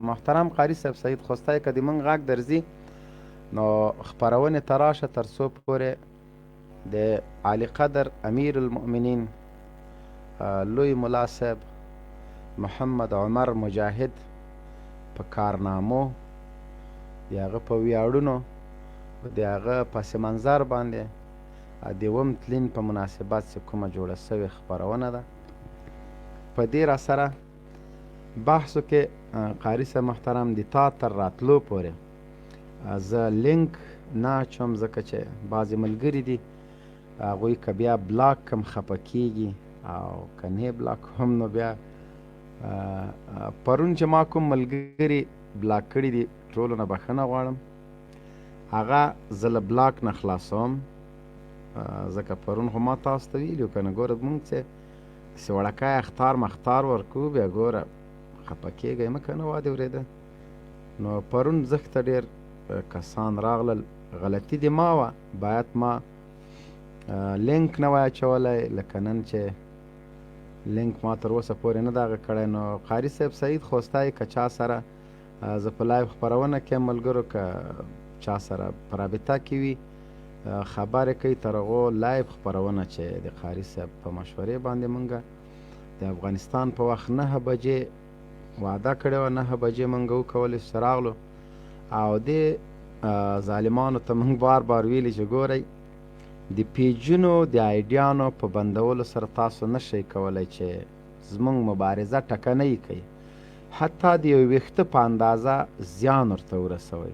محترم قاري صاحب سعید خوستی که د موږ غږ درځي نو خپرونې ته راشه تر څو پورې د عالی قدر امیر المؤمنین لوی ملا صاحب محمد عمر مجاهد په کارنامو د هغه په ویاړونو د هغه پس منظر باندې د اووم تلین په مناسبت چې کومه جوړه سوې خپرونه ده په دې را سره بحثو کې قاري صاحب محترم د تا تر راتلو پورې زه لینک نه اچوم ځکه چې بعضې ملګري دي هغوی که بیا بلاک کم خفه کېږي او که نه بلاک هم نو بیا پرون چې ما کوم ملګري بلاک کړي دي ټولو نه بخښنه غواړم هغه زه له بلاک نه خلاصوم ځکه پرون خو ما تاسو ته ویلي که نه ګوره مونږ چې داسې وړکی اختار مختار ورکوو بیا ګوره خفه کېږئ مه که نه وادې اورېده نو پرون زښته ډېر کسان راغلل غلطي دې ما وه باید ما لینک نه وای اچولی لکه نن چې لینک ما تر اوسه پورې نه ده هغه کړی نو قاري صاحب سعید خوستی که چا سره زه په لایو خپرونه کې یم ملګرو که چا سره په رابطه کې وي خبرې کوي تر هغو لایو خپرونه چې د قاري صاحب په مشورې باندې مونږ د افغانستان په وخت 9 بجې وعده کړې وه 9 بجې مونږ وکولې چې راغلو او دې ظالمانو ته مونږ بار بار ویلي چې ګورئ د پیجونو د آیډیانو په بندولو سره تاسو نشئ کولی چې زموږ مبارزه ټکنۍ کوي حتی د یو ویښته په اندازه زیان ورته ورسوئ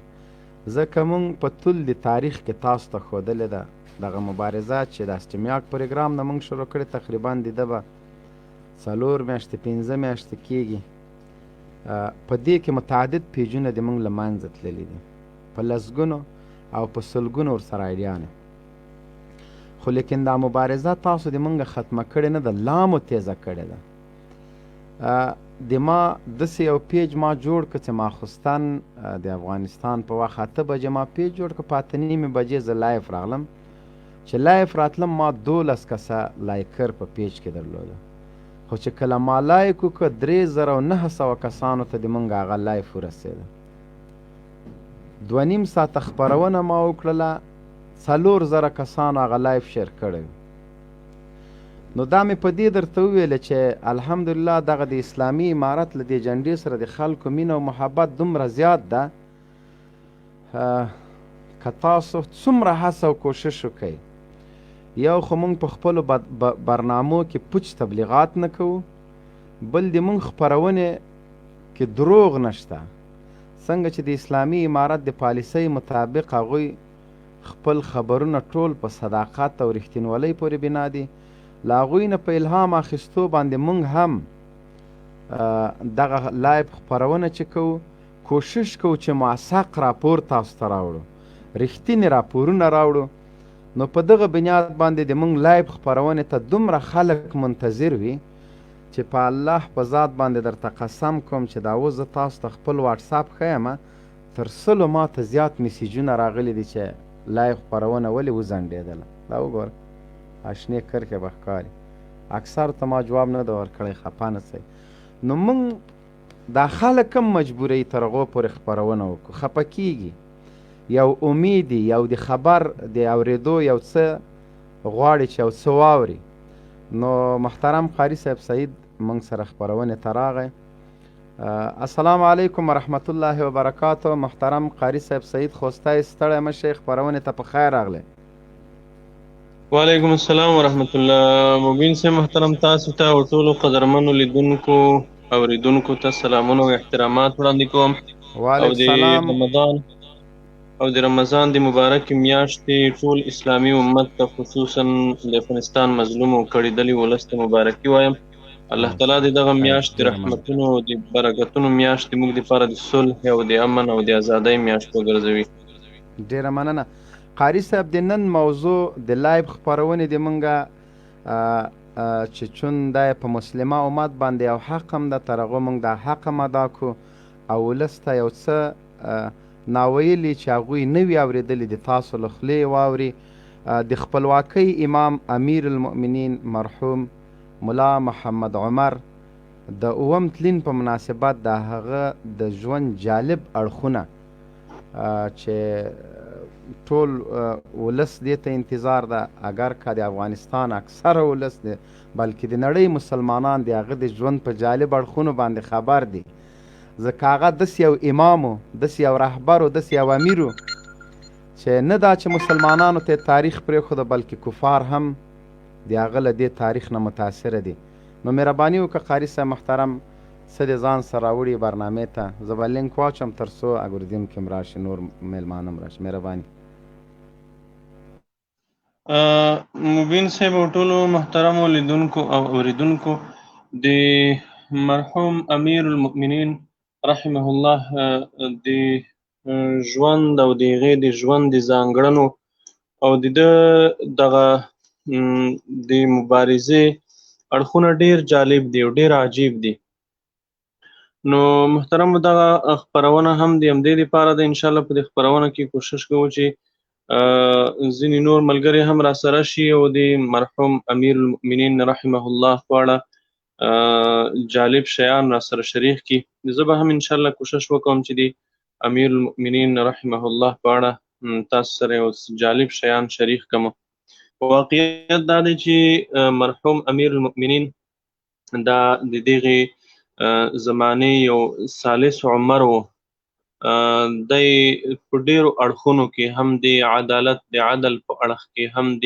ځکه مونږ په طول د تاریخ کې تاسو ته ښودلې ده دغه مبارزه چې د استمیاک پروګرام نه مونږ شروع کړې تقریبا د ده به 4 میاشتې 5 میاشتې کېږي په دې کې متعدد پیجونه د مونږ له منځه تللي دي په لسګونو او په سلګونو ورسره آیډیانې خو لیکن دا مبارزه تاسو د مونږ ختمه کړې نه ده لا مو تیزه کړې ده د ما داسې یو پیج ما جوړ کړ چې ماخوستن د افغانستان په وخت 8 بجې ما پیج جوړ کړ په 8:30 بجې زه لایف راغلم چې لایف راتلم ما 12 کسه لایکر په پیج کې درلوده خو چې کله ما لایک وکړ 3900 کسانو ته د مونږ هغه لایف ورسېده 2.5 ساعته خپرونه ما وکړله 4000 کسانو هغه لایف شیر کړی نو دا مې په دې درته وویله چې الحمدلله دغه د اسلامي امارت له دې جنډې سره د خلکو مینه او محبت دومره زیات ده که تاسو څومره هڅه او کوشش وکئ یو خو موږ په خپلو برنامو کې پوچ تبلیغات نه کوو بل د موږ خپرونې کې دروغ نشته څنګه چې د اسلامي امارت د پالیسۍ مطابق هغوی خپل خبرونه ټول په صداقت او رښتینولۍ پورې بنا دي له هغوی نه په الهام اخیستو باندې موږ هم دغه لایب خپرونه چې کوو کوشش کوو چې موثق راپور تاسو ته راوړو رښتینې راپورونه راوړو نو په دغه بنیاد باندې د موږ لایب خپرونې ته دومره خلک منتظر وي چې په الله په ذات باندې درته قسم کوم چې دا اوس زه تاسو ته خپل واټساپ ښیمه تر 100 ماته زیات میسیجونه راغلي دي چې لایب خپرونه ولې وځنډېدله دا وګوره اشنې کرکې به ښکاري اکثر ته ما جواب نه ده ورکړی خفه نه سئ نو موږ دا خلک هم مجبوروي تر هغو پورې خپرونه وکړو خفه کېږي یو امید یو د خبر د اورېدو یو څه غواړي چې یو څه واوري نو محترم قاري صاحب سعید موږ سره خپرونې ته راغی السلام علیکم ورحمت الله وبرکاتو محترم قاري صاحب سعید خوستی ستړی مه شئ خپرونې ته په خیر راغلی وعلیکم السلام ورحمت الله مبین سے محترم تاسو ته او ټولو قدرمنو لیدونکو اوریدونکو ته سلامونه او احترامات وړاندې کوم او د رمضان د مبارک میاشتې ټول اسلامي امت ته خصوصا د افغانستان مظلوم او کړېدلي ولس ته مبارکي وایم الله تعالی د دغه میاشت د رحمتونو او د برکتونو میاشت موږ دپاره د صلح او د امن او د ازادۍ میاشت وګرځوي ډېره مننه قاري صاحب د نن موضوع د لایب خپرونې د مونږه چې چون دا په مسلمه امت باندې یو حق هم ده تر هغو مونږ دا حق هم ادا کړو او ولس ته یو څه ناویلي چې هغوی نه وي اورېدلي د تاسو له خولې واوري د خپلواکۍ امام امیر المؤمنین مرحوم ملا محمد عمر د اووم تلین په مناسبت د هغه د ژوند جالب اړخونه چې ټول ولس دې ته انتظار ده، اگر که د افغانستان اکثره ولس دی بلکې د نړۍ مسلمانان د هغه د ژوند په جالب اړخونو باندې خبر دي، ځکه هغه داسې یو امام و، داسې یو رهبر و، داسې یو امیر و چې نه دا چې مسلمانانو ته تاریخ پرېښوده بلکې کفار هم د هغه له دې تاریخ نه متاثره دي. نو مهرباني وکړه قاري صاحب محترم څه د ځان سره راوړي برنامې ته، زه به لینک واچوم تر څو اګوردیم کې هم راشي، نور میلمانه هم راشي. مهرباني. مبین صاحب او ټولو محترمو لیدونکو او اوریدونکو، د مرحوم امیر المؤمنین رحمه الله د ژوند او د هغې د ژوند د ځانګړنو او د ده دغه د مبارزې اړخونه ډېر جالب دي او ډېر عجیب دي. نو محترمو دغه خپرونه هم د همدې دپاره ده، انشاءالله په دې خپرونه کې کوشش کوو چې ځینې نور ملګري هم راسره شي او د مرحوم امیر المؤمنین رحمه الله په اړه جالب شیان راسره شریک کړي. زه به هم انشاءالله کوشش وکړم چې د امیر المؤمنین رحمه الله په اړه تاسو سره یو جالب شیان شریک کړم. واقعیت دا دی چې مرحوم امیر المؤمنین دا د دغې زمانې یو ثالث عمر و. دی په ډېرو اړخونو کې هم د عدالت د عدل په اړخ کې، هم د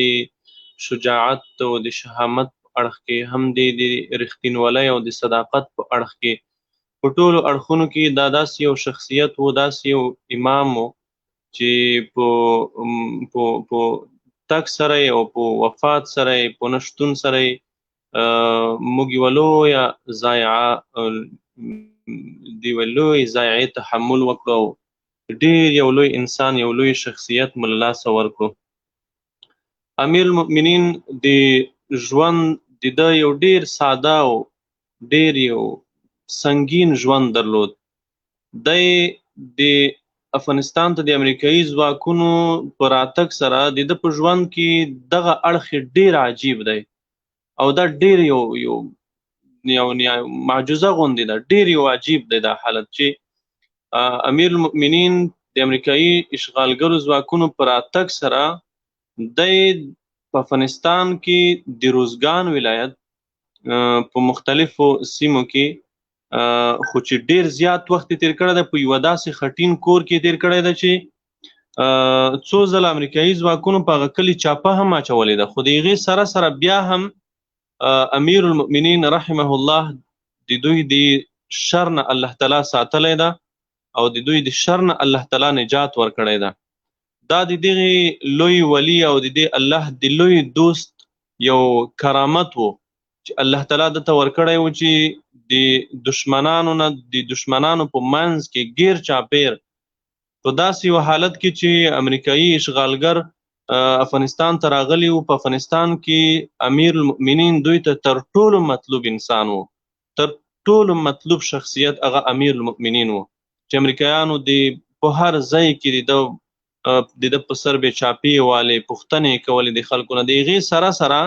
شجاعت او د شهامت په اړخ کې، هم د رښتینولۍ او د صداقت په اړخ کې، په ټولو اړخونو کې دا داسې یو شخصیت و، داسې یو امام و چې په تګ سره یې او په وفات سره یې، په نشتون سره یې موږ یوه لویه ضایعه د یوه لوی ضایعې تحمل وکړو او ډېر یو لوی انسان، یو لوی شخصیت مو له لاسه ورکړو. امیر المؤمنین د ژوند د ده یو ډېر ساده او ډېر یو سنګین ژوند درلود. دی د افغانستان ته د امریکایي ځواکونو په راتګ سره د ده په ژوند کې دغه اړخ ډېر عجیب دی او دا ډېر یو معجزه غوندې ده، ډېر یو عجیب دی دا حالت چې امیر المؤمنین د امریکایي اشغالګرو ځواکونو په راتګ سره دی په افغانستان کې د روزګان ولایت په مختلفو سیمو کې خو چې ډېر زیات وخت یې تېر کړی دی په یوه داسې خټین کور کې تېر کړی دی چې څو ځله امریکایي ځواکونو په هغه کلي چاپه هم اچولې ده، خو د هغې سره سره بیا هم امیر المؤمنین رحمه الله د دوی د شر نه الله تعالی ساتلی ده او د دوی د شر نه الله تعالی نجات ورکړی ده. دا د دغې لوی ولی او د دې الله د لوی دوست یو کرامت و چې الله تعالی دته ورکړی و چې د دشمنانو نه د دشمنانو په منځ کې ګیر چاپیر په داسې یو حالت کې چې امریکایي اشغالګر افغانستان ته راغلی و، په افغانستان کې امیر المؤمنین دوی ته تر ټولو مطلوب انسان و، تر ټولو مطلوب شخصیت هغه امیر المؤمنین و چې امریکایانو په هر ځای کې د ده په سر بې چاپې والې پوښتنې کولې د خلکو نه. د هغې سره سره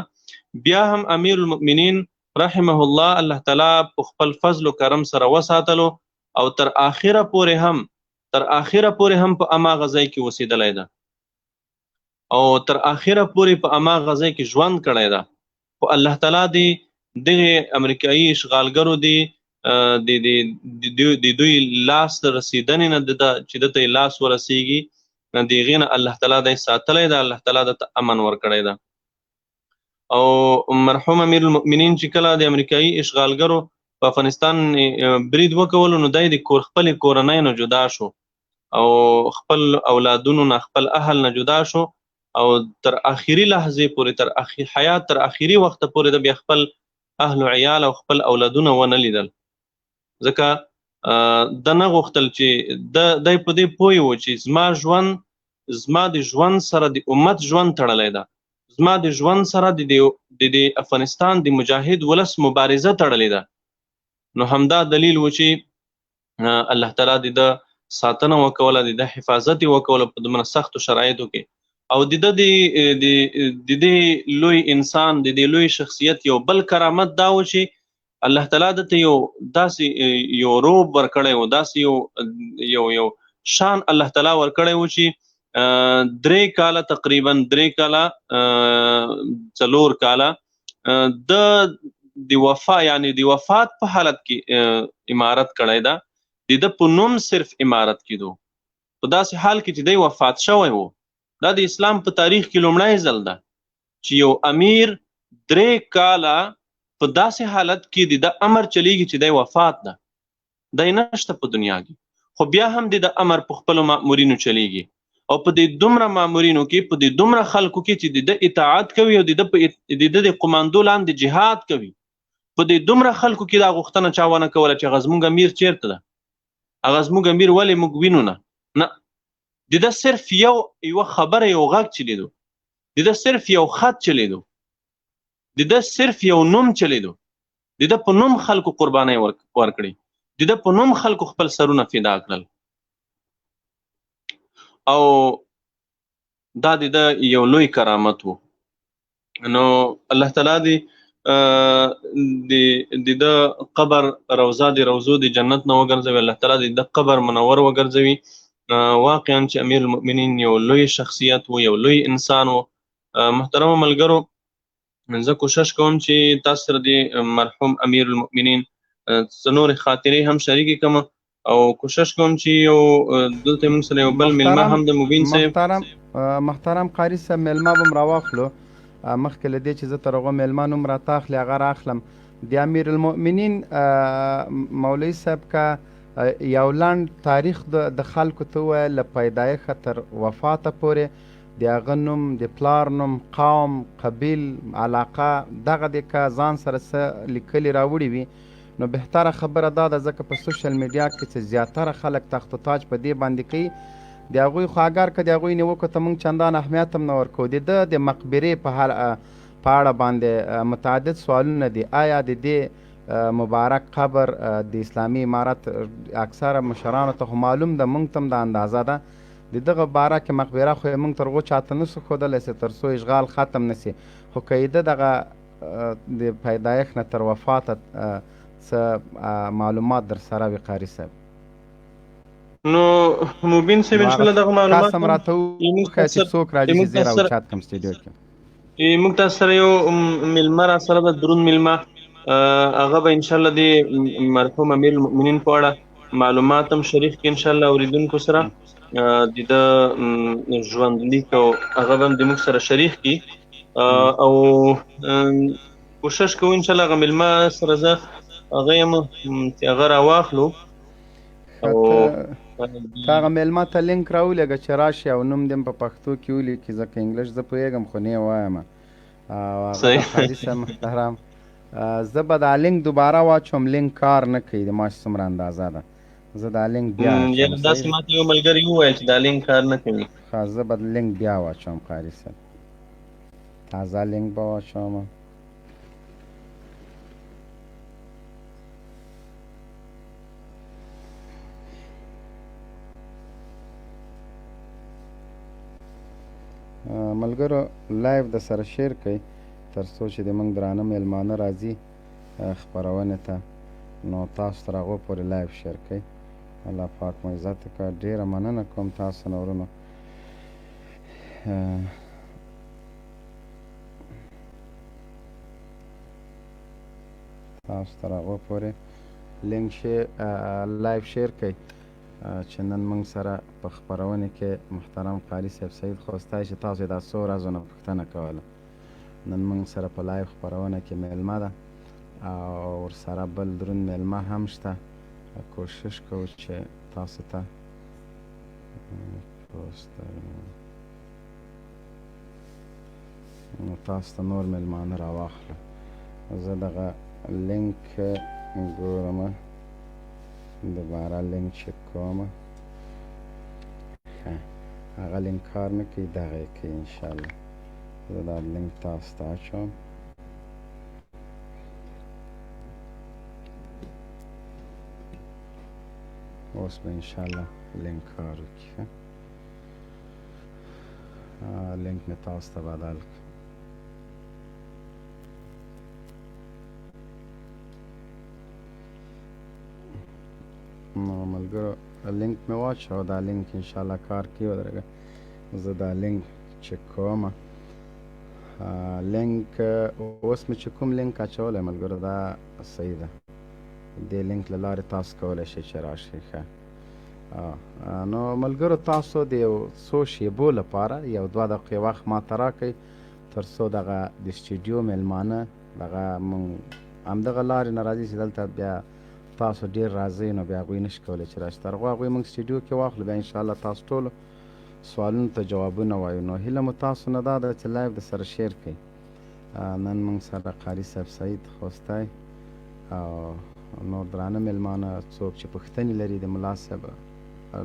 بیا هم امیر المؤمنین رحمه الله الله تعالی په خپل فضل و کرم سره وساتلو او تر آخره پورې هم په هماغه ځای کې اوسېدلی ده او تر آخره پورې په هماغه ځای کې ژوند کړی ده. خو الله تعالی د دغې امریکایي اشغالګرو د دوی لاس ته رسېدنې نه چې ده ته یې لاس ورسېږي د هغې نه الله تعالی دی ساتلی ده، الله تعالی ده ته امن ورکړی ده. او مرحوم امیر المؤمنین چې کله د امریکایي اشغالګرو په افغانستان برید وکولو نو دی د خپلې کورنۍ نه جدا شو او خپل اولادونو نه، خپل اهل نه جدا شو او تر آخري لحظې پورې، تر حیات تر آخري وخته پورې د بیا خپل اهل و عیال او خپل اولادونه ونه لیدل، ځکه ده نه غوښتل چې دی په دې پوه و چې زما د ژوند سره د امت ژوند تړلی ده، زما د ژوند سره د افغانستان د مجاهد ولس مبارزه تړلې ده. نو همدا دلیل و چې الله تعالی د ده ساتنه وکوله، د ده حفاظت یې وکوله په دومره سختو شرایطو کې. او د ده د دې لوی انسان، د دې لوی شخصیت یو بل کرامت دا و چې الله تعالی دته یو داسې یو روب ورکړی و، داسې یو شان الله تعالی ورکړی و چې 3 کاله تقریبا 3 کاله 4 کاله د وفات په حالت کې امارت کړی ده، د په نوم صرف امارت کېدو په داسې حال کې چې دی وفات شوی و. دا د اسلام په تاریخ کې لومړی ځل ده چې یو امیر 3 کاله په داسې حالت کې د امر چلیږي چې دی وفات ده، دی نشته په دنیا کې، خو بیا هم د امر په خپلو مامورینو چلیږي او په دې دومره مامورینو کې، په دې دومره خلکو کې چې د اطاعت کوي او د قماندو لاندې جهاد کوي، په دې دومره خلکو کې دا غوښتنه چا ونه کوله چې هغه زموږ امیر چیرته ده، هغه زموږ امیر ولې موږ وینو نه. د صرف یو خبره، یو غږ چلیدو، د صرف یو خط چلیدو، د صرف یو نوم چلیدو، د په نوم خلکو قرباني ورکړي، د په نوم خلکو خپل سرونه فدا کړل، او دا د یو لوی کرامت وو. نو الله تعالی د قبر روضه د روضو د جنت نه وګرځوي، الله تعالی د قبر منور وګرځوي. واقعا چې امیر المؤمنین یو لوی شخصیت و، یو لوی انسان و. محترم ملګرو، زه کوشش کوم چې تاسو سره د مرحوم امیر المؤمنین څه نورې خاطرې هم شریکې کړم، او کوشش کوم چې یو دلته موږ سره یو بل میلمه هم د مبین صاحب محترم قاري صاحب میلمه به م راواخلو. مخکې له دې چې زه تر هغه میلمه نوم راته اخلي هغه راخلم. د امیر المؤمنین مولوي صاحب که یو لنډ تاریخ د خلکو ته ووایه له پیدایښته تر وفاته پورې، د هغه نوم، د پلار نوم، قوم، قبیل، علاقه، دغه د که ځان سره څه لیکلي راوړي وي نو بهتره خبره دا ده، ځکه په سوشل میډیا کې چې زیاتره خلک تخت و تاج په دې باندې کوي، د هغوی خو اگر که د هغوی نیوکو ته موږ چندان اهمیت هم نه ورکوو. د مقبرې په اړه باندې متعدد سوالونه دي. آیا د دې مبارک قبر د اسلامي امارت اکثره مشرانو ته خو معلوم ده، موږ ته هم د اندازه ده، د دغه باره کې مقبره خو موږ تر هغو چاته نسو ښودلی چې تر څو اشغال ختم نسي، خو که یې دغه د پیدایښت نه تر وفاته څه معلومات در سره وي قاري صاحب؟ نو مبین صاحب انشاءالله دغه معلومات کس هم راته وښیه چې څوک راځي چې زه یې راوچات کړم سټوډیو کې. موږ تاسو سره یو میلمه را سره ده، درون میلمه، هغه به انشاءالله د مرحوم امیر المؤمنین په اړه معلومات هم شریک کړي انشاءالله اوریدونکو سره، د ژوندلیک او هغه به هم د موږ سره شریک کړي، او کوشش کوو انشاءالله هغه میلمه سره زه هغه یم چې هغه راواخلو، او هغه میلمه ته لینک راولېږه چې راشي او نوم دې په پښتو کې ولیکي، ځکه انګلیش زه پوهېږم خو نه یې وایم. او هغه قاري صاحب محترم، زه به دا لینک دوباره واچوم، لینک کار نه کوي، د ما چې څومره اندازه ده، زه دا لینک بیا یعنې داسې ماته یو ملګري ووایه چې دا لینک کار نه کوي. ښه، زه به لینک بیا واچوم قاري صاحب، تازه لینک به واچوم. ملګرو لایو د سره شیر کوي تر څو چې د موږ درانه میلمانه راځي خپرونې ته، نو تاسو تر هغو پورې لایو شیر کوي. الله پاک مو عزت وکړه. ډېره مننه کوم تاسو نه ورونو. تاسو تر هغو پورې لینک لایو شیر کوي چې نن موږ سره په خپرونې کې محترم قاري صاحب سعید خوستی چې تاسو یې دا څو ورځو نه پوښتنه کوله، نن موږ سره په لایو خپرونه کې میلمه ده او ورسره بل دروند میلمه هم شته. کوشش کوو چې تاسو ته نو تاسو ته نور میلمانه راواخلو. زه دغه لینک ګورم، دوباره لینک چک کوم. هغه لینک کار نه کوي، دغه یې کوي انشاءالله. زه دا لینک تاسو ته اچوم. اوس به انشاءالله لینک کار وکړي. لینک مې تاسو ته بدل کړ. نو ملګرو لینک مې واچو، دا لینک انشاءالله کار کوي ودرېږه. زه دا لینک چک کوم. لینک اوس مې چې کوم لینک اچولی ملګرو دا صحیح ده. دې لینک له لارې تاسو کولی شئ چې راشئ. ښه نو ملګرو تاسو د یو څو شیبو لپاره 1-2 دقیقې وخت ماته راکئ تر څو دغه د سټوډیو میلمانه دغه مونږ همدغه لارې نه راځي چې دلته بیا تاسو ډېر راځئ نو بیا هغوی نشي کولی چې راشي. تر هغو هغوی مونږ سټوډیو کې واخلو بیا انشاءالله تاسو ټولو سوالونو ته جوابونه وایو. نو هیله مو تاسو نه دا ده چې لایف د سره شیر کړئ. نن مونږ سره قاري صاحب سعید خوستی او نور درانه میلمانه څوک چې پوښتنې لري د ملا صاحب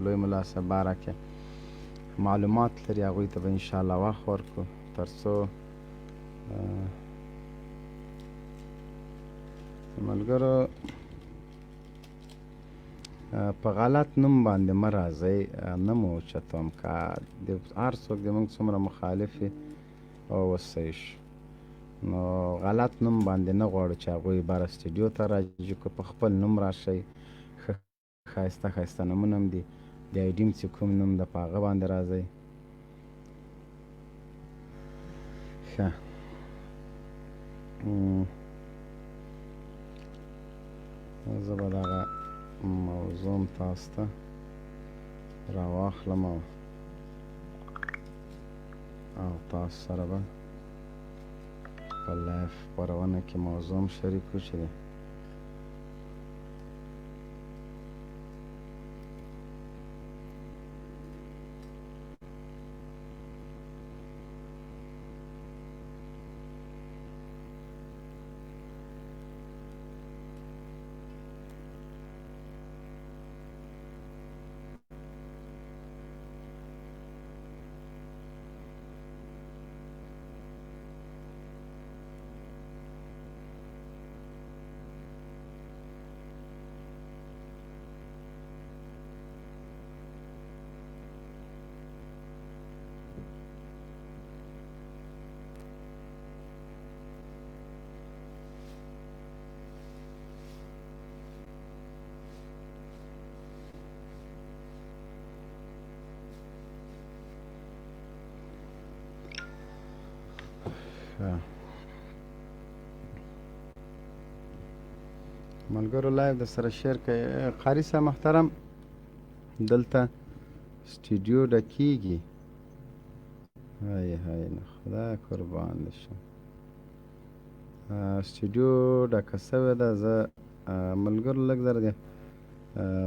لوی ملا صاحب باره کې معلومات لري هغوی ته به انشاءالله وخت ورکړو تر څو ملګرو په غلط نوم باندې مه راځئ. نه مو اوچتوم که هر څوک د موږ څومره مخالف وي او وصی شو نو غلط نوم باندې نه غواړو چې هغوی بره سټوډیو ته راجي که په خپل نوم راشئ. ښه ښایسته ښایسته نومونه هم دي د آیډیم چې کوم نوم ده په هغه باندې راځئ. ښه زه به دغه موضوع م تاسو ته راواخلم او تاسو سره به په لایف خپرونه کې موضوع م شریک کړو چې دی ملګرو لایف د سره شیر کوي. قاري صاحب محترم دلته سټوډیو ډکیږي. هی هی نه خدای قربان دې شم سټوډیو ډکه سوې ده. زه ملګرو لږ زر دی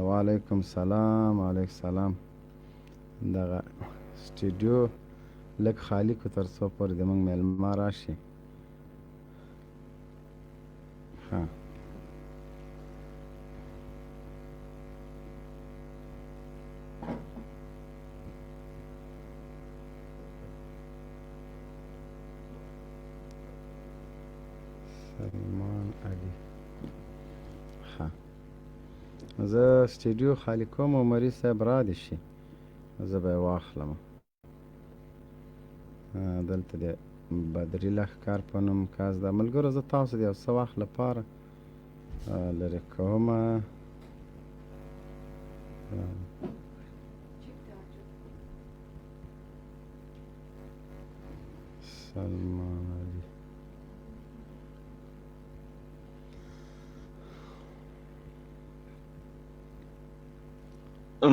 وعلیکم سلام وعلیکم سلام دغه سټوډیو لږ خالی کو تر څو پورې د موږ میلمه راشي. ښه سلمان علي ښه زه سټوډیو خالی کوم او مریض صاحب را دې شي زه به یې واخلم. دلته د بدري لښکر په نوم کس ده. ملګرو زه تاسو د یو څه وخت لپاره لرې کوم. سلمان علي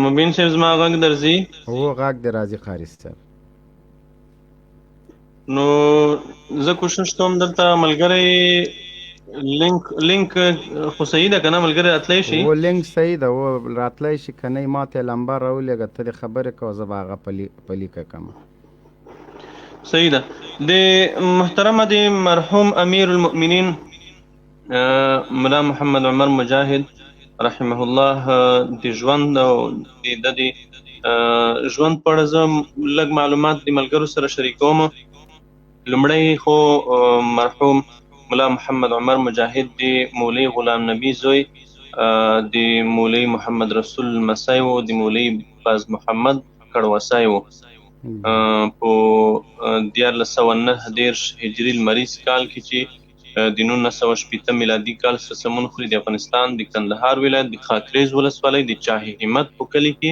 مبین صاحب زما غږ درځي؟ هو غږ دې راځي قاري صاحب. نو زه کوشش کوم دلته ملګری لینک خو صحیح ده که نه ملګری راتلی شي؟ هو لینک صحیح ده هو راتلی شي که نه ما ته یې لمبر راولېږه ته دې خبرې کوه زه به هغه په لیکه کړم. صحیح ده. د محترمه د مرحوم امیر المؤمنین ملا محمد عمر مجاهد رحمه الله د ژوند او د ژوند په اړه زه لږ معلومات د ملګرو سره شریکوم. لومړی خو مرحوم ملا محمد عمر مجاهد د مولوي غلام نبي زوی د مولوي محمد رسول لمسی و د مولوي باز محمد کړوسی و. په 1409 هجري لمریز کال کې چې د 1980 میلادي کال سره سمون خوري د افغانستان د کندهار ولایت د خاکریز ولسوالۍ د چاه همت په کلي کې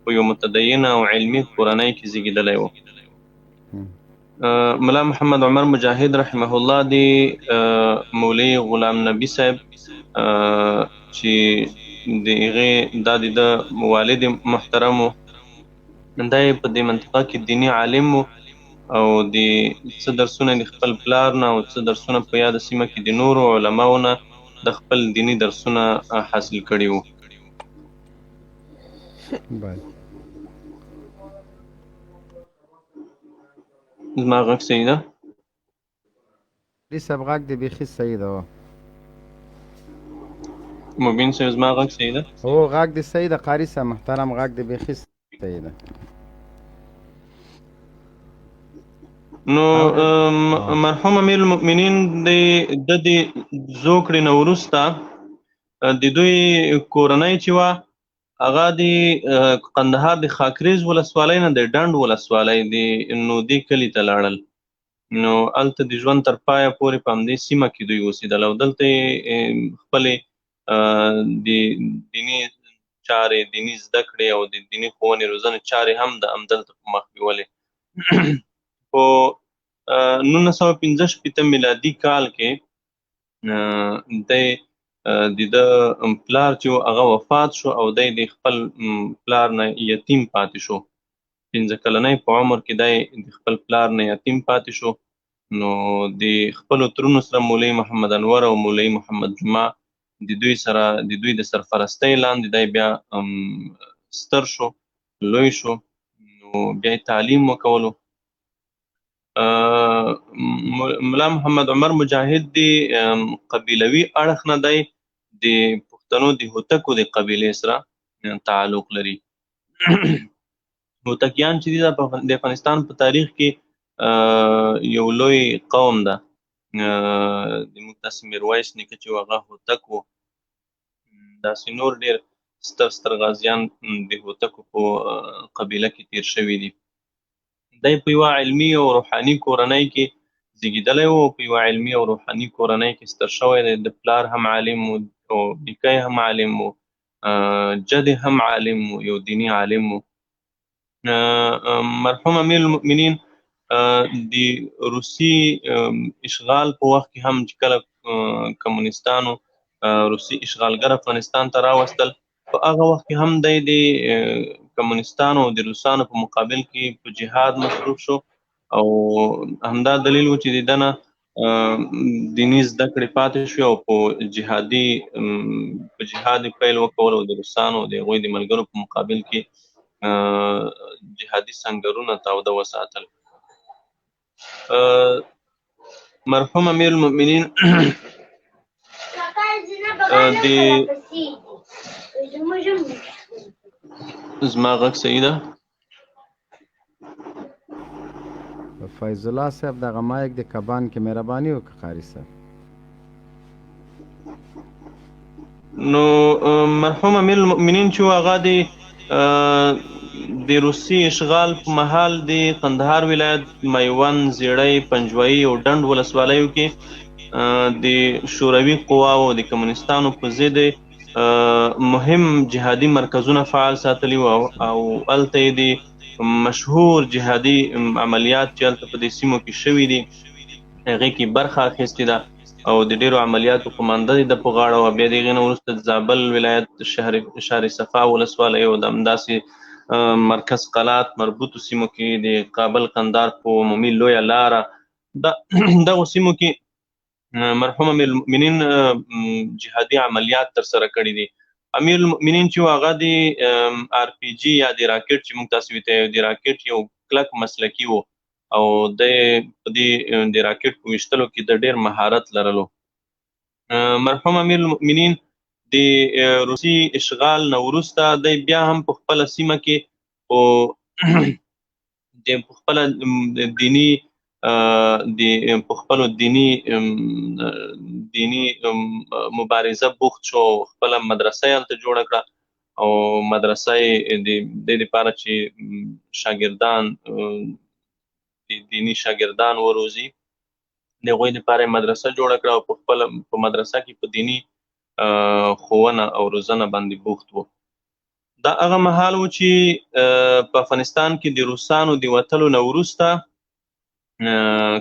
په یو متدینه او علمي کورنۍ کې زیږېدلی و. ملا محمد عمر مجاهد رحمه الله د مولوي غلام نبي صاحب چې د هغې دا د والد محترم و، دا یې په دې منطقه کې دیني عالم و او د څه درسونه د خپل پلار نه او څه درسونه په یاده سیمه کې د نورو علماو نه د خپل دیني درسونه حاصل کړي وو. زما غږ صحیح ده؟ صاحب غږ دې بیخي صحیح ده. مبین صاحب زما غږ صحیح ده؟ هو غږ دې صحیح ده قاري صاحب محترم، غږ دې بیخي صحیح ده. نو مرحوم امیر المؤمنین د زوکړې نه وروسته د دوی کورنۍ چې وه هغه د قندهار د خاکریز ولسوالۍ نه د ډنډ ولسوالۍ د نودې کلي ته لاړل. نو هلته د ژوند تر پایه پورې په همدې سیمه کې دوی اوسېدل او دلته یې خپلې د دیني چارې، دیني زده کړې او د دیني ښوونې روزنې چارې هم د همدلته په مخ بیولې. په 1965 میلادي کال کې د ده پلار چې و هغه وفات شو او دی د خپل پلار نه یتیم پاتې شو. 15 کلنۍ په عمر کې دی د خپل پلار نه یتیم پاتې شو. نو د خپلو ترونو سره مولوي محمد انور او مولوي محمد جمعه د دوی د سرپرستۍ لاندې دی بیا ستر شو، لوی شو. نو بیا یې تعلیم وکولو. ملا محمد عمر مجاهد د قبیلوي اړخ نه دی د پښتنو د هوتکو د قبیلې سره تعلق لري. هوتکیان چې دي د افغانستان په تاریخ کې یو لوی قوم ده. زموږ داسې میرویس نیکه چې و هغه هوتک و، داسې نور ډېر ستر غازیان د هوتکو په قبیله کې تیر شوي دي. دی په یوه علمي او روحاني کورنۍ کې زیږېدلی و او په یوه علمي او روحاني کورنۍ کې ستر شوی دی. د پلار هم عالم و او نیکه هم عالم و، جد هم عالم و، یو دیني عالم و. مرحوم امیر المؤمنین د روسي اشغال په وخت کې هم چې کله کمونیستانو روسي اشغالګر افغانستان ته راوستل، په هغه وخت کې هم دی د کمونیستانو او د روسانو په مقابل کې په جهاد مصروف شو او همدا دلیل و چې د ده نه دیني زده کړې پاتې شوې او په جهاد یې پیل وکول او د روسانو د هغوی د ملګرو په مقابل کې جهادي سنګرونه تاوده وساتل. مرحوم امیر المؤمنین زما غږ صحیح ده؟ فیض الله صاحب دغه مایک د کبان کې مهرباني وکړه قاري صاحب. نو مرحوم امیر المؤمنین چې هغه د روسي اشغال په مهال د قندهار ولایت میوند، زیړی، پنجوایي او ډنډ ولسوالیو کې د شوروي قواو د کمونیستانو په ضد مهم جهادي مرکزونه فعال ساتلي وو او هلته یې د مشهور جهادي عملیات چې هلته په دې سیمو کې شوي دي هغې کې برخه اخیستې ده او د ډېرو عملیاتو قمانده د ده په غاړه وه. بیا د هغې نه وروسته د زابل ولایت شهر صفا ولسوالۍ او د همداسې مرکز قلات مربوطو سیمو کې د کابل قندهار په عمومي لویه لاره دغو سیمو کې مرحوم امیر المؤمنین جهادي عملیات ترسره کړي دي. امیر المؤمنین چې هغه د RPG یا د راکټ چې موږ تاسو ته د راکټ یو کلک مسلکي و او د راکټ په ویشتلو کې د ډېر مهارت لرلو. مرحوم امیر المؤمنین د روسي اشغال نه وروسته دی بیا هم په خپله سیمه کې په خپله دیني مبارزه بوخت شو. خپله مدرسه یې هلته جوړه کړه او مدرسه یې د دې دپاره چې دیني شاګردان وروزي د هغوی دپاره یې مدرسه جوړه کړه او په خپله په مدرسه کې په دیني ښوونه او روزنه باندې بوخت و. دا هغه مهال و چې په افغانستان کې د روسانو د وتلو نه وروسته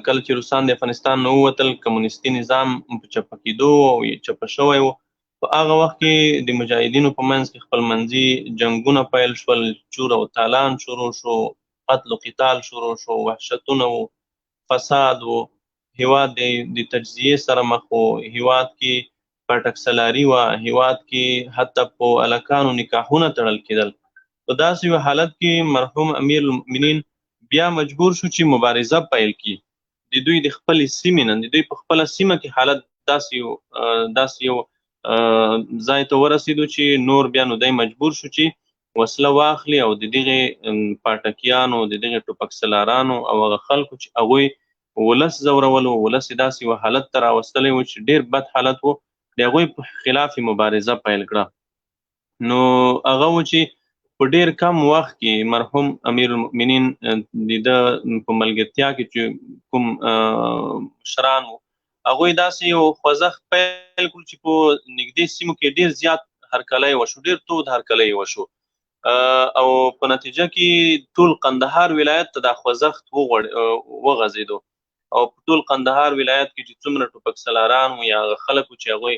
کله چې روسان د افغانستان نه ووتل، کمونیستي نظام په چپه کېدو او چپه شوی و. په هغه وخت کې د مجاهدینو په منځ کې خپلمنځي جنګونه پیل شول، چور او تالان شروع شو، قتل و قتال شروع شو، وحشتونه و، فساد و، هیواد د تجزیې سره مخ و، هیواد کې پټک سلاري وه، هیواد کې حتی په هلکانو نکاحونه تړل کېدل. په داسې یو حالت کې مرحوم امیر المؤمنین بیا مجبور شو چې مبارزه پیل کړي. د دوی د خپلې سیمې نه، د دوی په خپله سیمه کې حالت داسې یو ځای ته ورسېدو چې نور بیا نو دی مجبور شو چې وسله واخلي او د دغې پاټکیانو، د دغې ټوپک سلارانو او هغه خلکو چې هغوی ولس ځورولو، ولس یې داسې یو حالت ته راوستلی و چې ډېر بد حالت و، د هغوی په خلاف مبارزه پیل کړه. نو هغه و چې په ډېر کم وخت کې مرحوم امیر المؤمنین د ده په ملګرتیا کې چې کوم مشران وو، هغوی داسې یو خوځښت پیل کړو چې په نږدې سیمو کې ډېر زیات هرکلی وشو، ډېر تود هرکلی وشو او په نتیجه کې ټول قندهار ولایت ته دا خوځښت وغځېدو او په ټول قندهار ولایت کې چې څومره ټوپک سلاران وو یا هغه خلک وو چې هغوی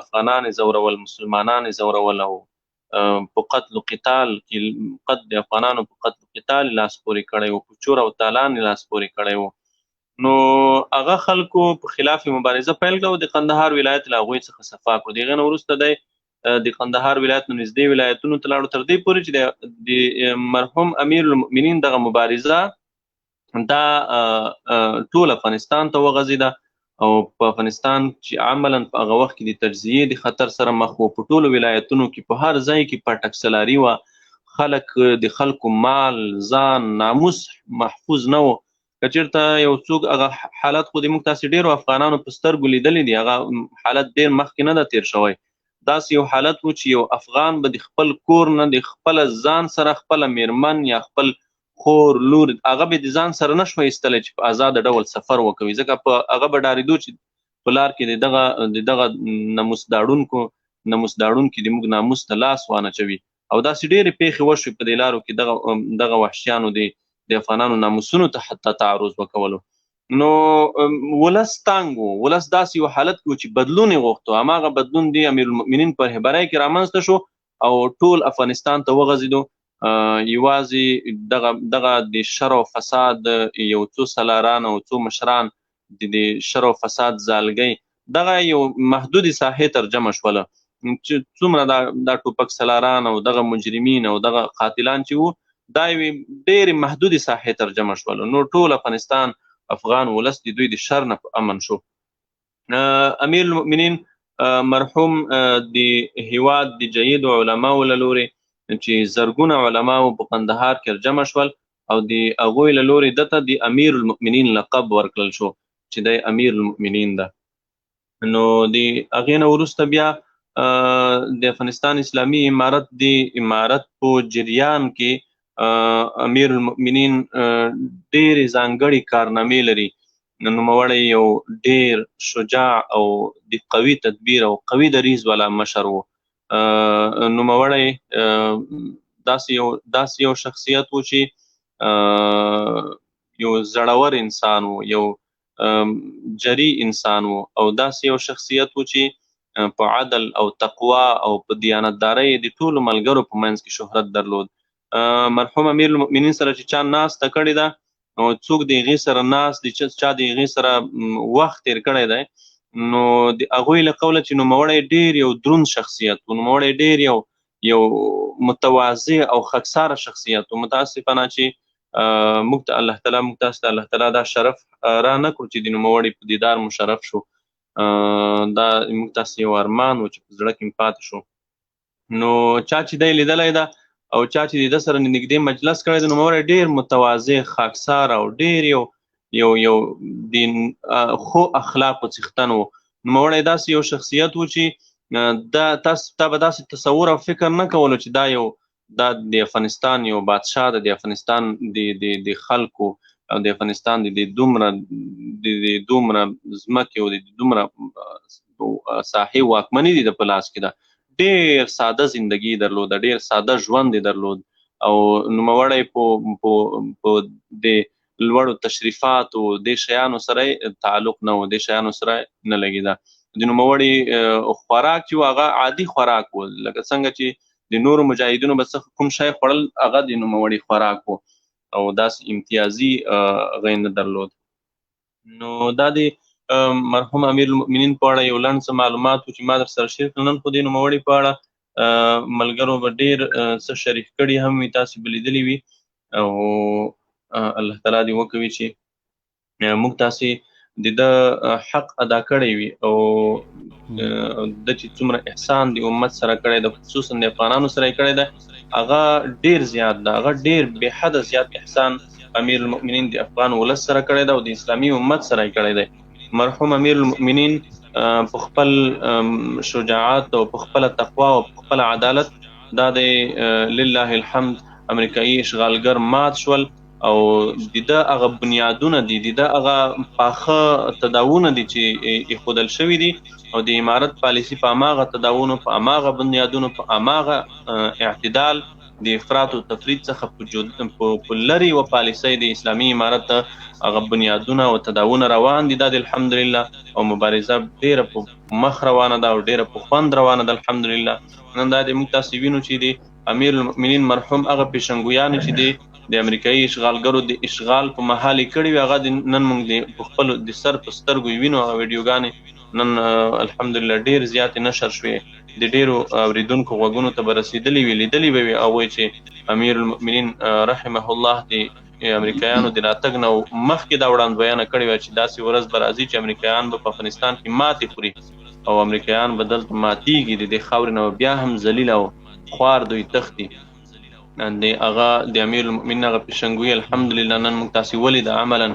افغانان یې ځورول، مسلمانان یې ځورول او په قتل و قتال کې د افغانانو په قتل و قتال لاس پورې کړی و، په چور او تالان لاس پورې کړی و. نو هغه خلکو په خلاف مبارزه پیل کړه او د قندهار ولایت له هغوی څخه صفا کړو. د هغې نه وروسته دی د قندهار ولایت نه نږدې ولایتونو ته لاړو، تر دې پورې چې د مرحوم امیر المؤمنین دغه مبارزه دا ټول افغانستان ته وغځېده او په افغانستان چې عملا په هغه وخت کې د تجزیې د خطر سره مخ و. په ټولو ولایتونو کې په هر ځای کې پټک سلاري وه، خلک د خلکو مال، ځان، ناموس محفوظ نه و. که چېرته یو څوک هغه حالت خو د موږ تاسې ډېرو افغانانو په سترګو لیدلی دی، هغه حالت ډېر مخکې نه ده تېر شوی. داسې یو حالت و چې یو افغان به د خپل کور نه د خپله ځان سره خپله میرمن یا خپل خور، لور، هغه به د ځان سره نه شوی ایستلی چې په ازاده ډول سفر وکوي، ځکه په هغه به ډارېدو چې په لار کې د دغه ناموس داړونکي د موږ ناموس ته لاس وانچوي. او داسې ډېرې پیښې وشوې په دې لارو کې دغه وحشیانو د افغانانو ناموسونو ته حتی تعرض وکولو. نو ولس تنګ و، ولس داسې یو حالت کې و چې بدلون یې غوښتو. هماغه بدلون د امیر المؤمنین په رهبرۍ کې رامنځته شو او ټول افغانستان ته وغځېدو. یوازې دغه د شر او فساد یو څو سلاران او څو مشران د شر او فساد زالګۍ دغه یو محدودې ساحې تر جمع شوله چې څومره دا ټوپک سلاران او دغه مجرمین او دغه قاتلان چې وو دا یوې ډېرې محدودې ساحې تر جمع شوله. نو ټول افغانستان افغان ولس د دوی د شر نه امن شو. امیر المؤمنین مرحوم د هیواد د جیدو علماو له لورې چې زرګونه علماو په قندهار کې جمع شول او د هغوی له لورې دته د امیر المؤمنین لقب ورکړل شو چې دی امیر المؤمنین ده. نو د هغې نه وروسته بیا د افغانستان اسلامي امارت په جریان کې امیر المؤمنین ډېرې ځانګړې کارنامې لري. نوموړی یو ډېر شجاع او د قوي تدبیر او قوي دریځ والا مشر و. نوموړی داسې یو شخصیت و چې یو زړور انسان و، یو جری انسان و او داسې یو شخصیت و چې په عدل او تقوا او په دیانتدارۍ د ټولو ملګرو په منځ کې شهرت درلود. مرحوم امیر المؤمنین سره چې چا ناسته کړې ده او څوک د هغې سره ناست دی، چا د هغې سره وخت تېر کړی دی، نو د هغوی له قوله چې نوموړی ډېر یو دروند شخصیت و، نوموړی ډېر یو متواضع او خاکساره شخصیت و. متاسفانه چې موږ ته الله تعالی موږ تاسو ته الله تعالی دا شرف را نه کړو چې د نوموړي په دیدار مشرف شو. دا موږ تاسو یو ارمان و چې په زړه کې پاتې شو. نو چا چې دی لیدلی ده او چا چې د ده سره نږدې مجلس کړی دی، نوموړی ډېر متواضع، خاکسار او ډېر یو د خو اخلاقو څښتن و. نوموړی داسې یو شخصیت و چې تا به داسې تصور او فکر نه کولو چې دا د افغانستان یو بادشاه ده، د افغانستان د خلکو او د افغانستان د دومره ځمکې او د دومره ساحې واکمني دي د په لاس کې ده، ډېر ساده زندگی درلوده، ډېر ساده ژوند یې درلود او نوموړی په د لوړو تشریفاتو د شیانو سره تعلق نه و، د شیانو سره نه لګېده. د نوموړي خوراک چې و هغه عادي خوراک و، لکه څنګه چې د نورو مجاهدینو به څه کوم شی خوړل هغه د نوموړي خوراک و او داسې امتیازي هغه نه درلود. نو دا د مرحوم امیر المؤمنین په اړه یو لنډ څه معلومات و چې ما در سره شریک کړل. نن خو د نوموړي په اړه ملګرو به ډېر څه شریک کړي هم وي، تاسې به لیدلي وي او الله تعالی دې وکوي چې موږ تاسې د ده حق ادا کړی وي او د چې څومره احسان د امت سره کړی ده، خصوصا د افغانانو سره یې کړی ده، هغه ډېر زیات ده، هغه ډېر بې حده زیات احسان امیر المؤمنین د افغان ولس سره کړی ده او د اسلامي امت سره یې کړی دی. مرحوم امیر المؤمنین په خپل شجاعت او په خپله تقوا او په خپله عدالت دا د لله الحمد امریکایي اشغالګر مات شول او د ده هغه بنیادونه دي، د ده هغه پاخه تداوونه دي چې ایښودل شوي دي او د امارت پالیسي په هماغه تداونو، په هماغه بنیادونو، په هماغه اعتدال د افراط او تفرید څخه په لرې و پالیسۍ د اسلامي امارت هغه بنیادونه او تداونه روان دي. دا د الحمدلله او مبارزه ډېره په مخ روانه ده او ډېره په خوند روانه ده الحمدلله. نن دا د موږ تاسې وینو چې د امیر المؤمنین مرحوم هغه پیشنګویانې چې د امریکایي اشغالګرو د اشغال په مهال یې کړي وي، هغه نن موږ په خپلو د سر په سترګو وینو. هغه ویډیوګانې نن الحمدلله ډېر زیاتې نشر شوې، د ډېرو اورېدونکو غوږونو ته به رسېدلې وي، لیدلې به وي او وایي چې امیر المؤمنین رحمه الله د امریکایانو د راتګ نه مخکې دا وړاندوینه کړې وه چې داسې ورځ به راځي چې امریکایان به په افغانستان کې ماتې خوري او امریکایان به دلته ماتېږي، د دې خاورې نه بیا هم ذلیل او خوار دوی تښتي. د هغه د امیر المؤمنین هغه پیشنګوي الحمدلله نن موږ تاسې ولید عملا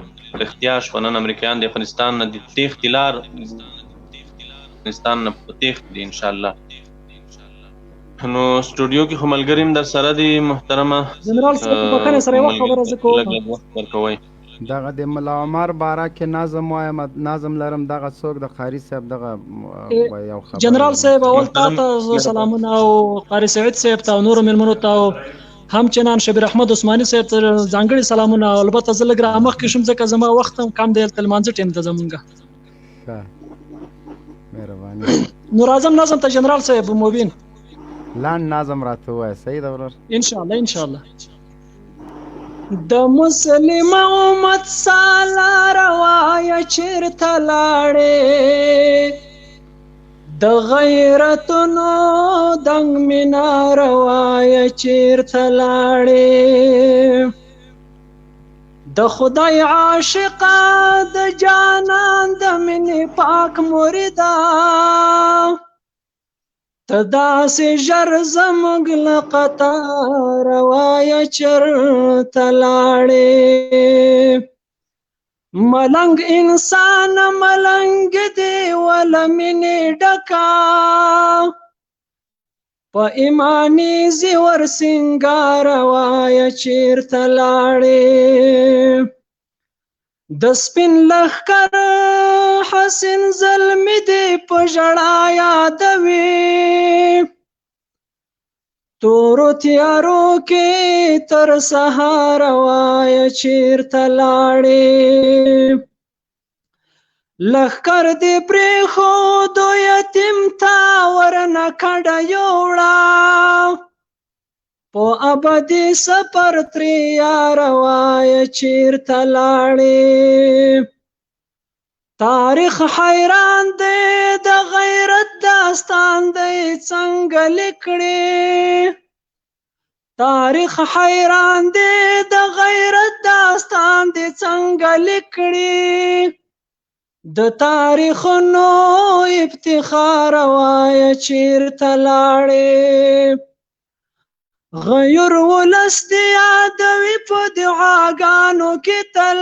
رښتیا شوه. نن امریکایان د افغانستان نه د تېښتې لار افغانستان نه په تېښتې دي انشاءالله. نو سټوډیو کې خو ملګري هم در سره دي محترمه جنرال صاحب په بخښنې سره یوه خبره زه کوم، لږ وخت ورکوئ. دغه د ملا عمر باره کې نظم وایم، نظم لرم، دغه څوک د قاري صاحب دغه یو خبر. جنرال صاحب اول تاسو سلامونه او قاری سعید صاحب ته او نورو مېلمنو ته او همچنان شبیر احمد عثماني صاحب ته ځانګړي سلامونه. البته زه لږ رامخکې شوم ځکه زما وخت هم کم دی، هلته لمانځه ټیم ته زمونږ. مهرباني. نور اعظم نظم ته جنرال صاحب مبین لاند نظم راته ووایه. صحیح ده ورور؟ انشاءالله انشاءالله. د مسلم امت سالار وایه چیرته لاړې، د غیرتونو دنګ مینار وایه چیرته لاړې، د خدای عاشقه د جانان د مینې پاک مریدا، ته داسې ژر زموږ له قطاره وایه چیرته لاړې، ملنګ انسان ملنګ دی وله مینې ډکه، په ایماني زیور سینګاره وایه چیرته لاړې، د سپین لښکر حسین زلمي دې په ژړا یادوي، تورو تیارو کې تر سهاره وایه چیرته لاړې، لښکر دې پرېښودو یتیم ته ورنه کډه یوړه، په ابدي سفر ترې یاره وایه چیرته لاړې، تاریخ حیران دی د غیرت داستان دی څنګه لیکړې، تاریخ حیران دی د غیرت داستان دی څنګه لیکړې، د تاریخونو افتخار وایه چیرته لاړې، غیر ولس دې یادوي په دعاګانو کې تل،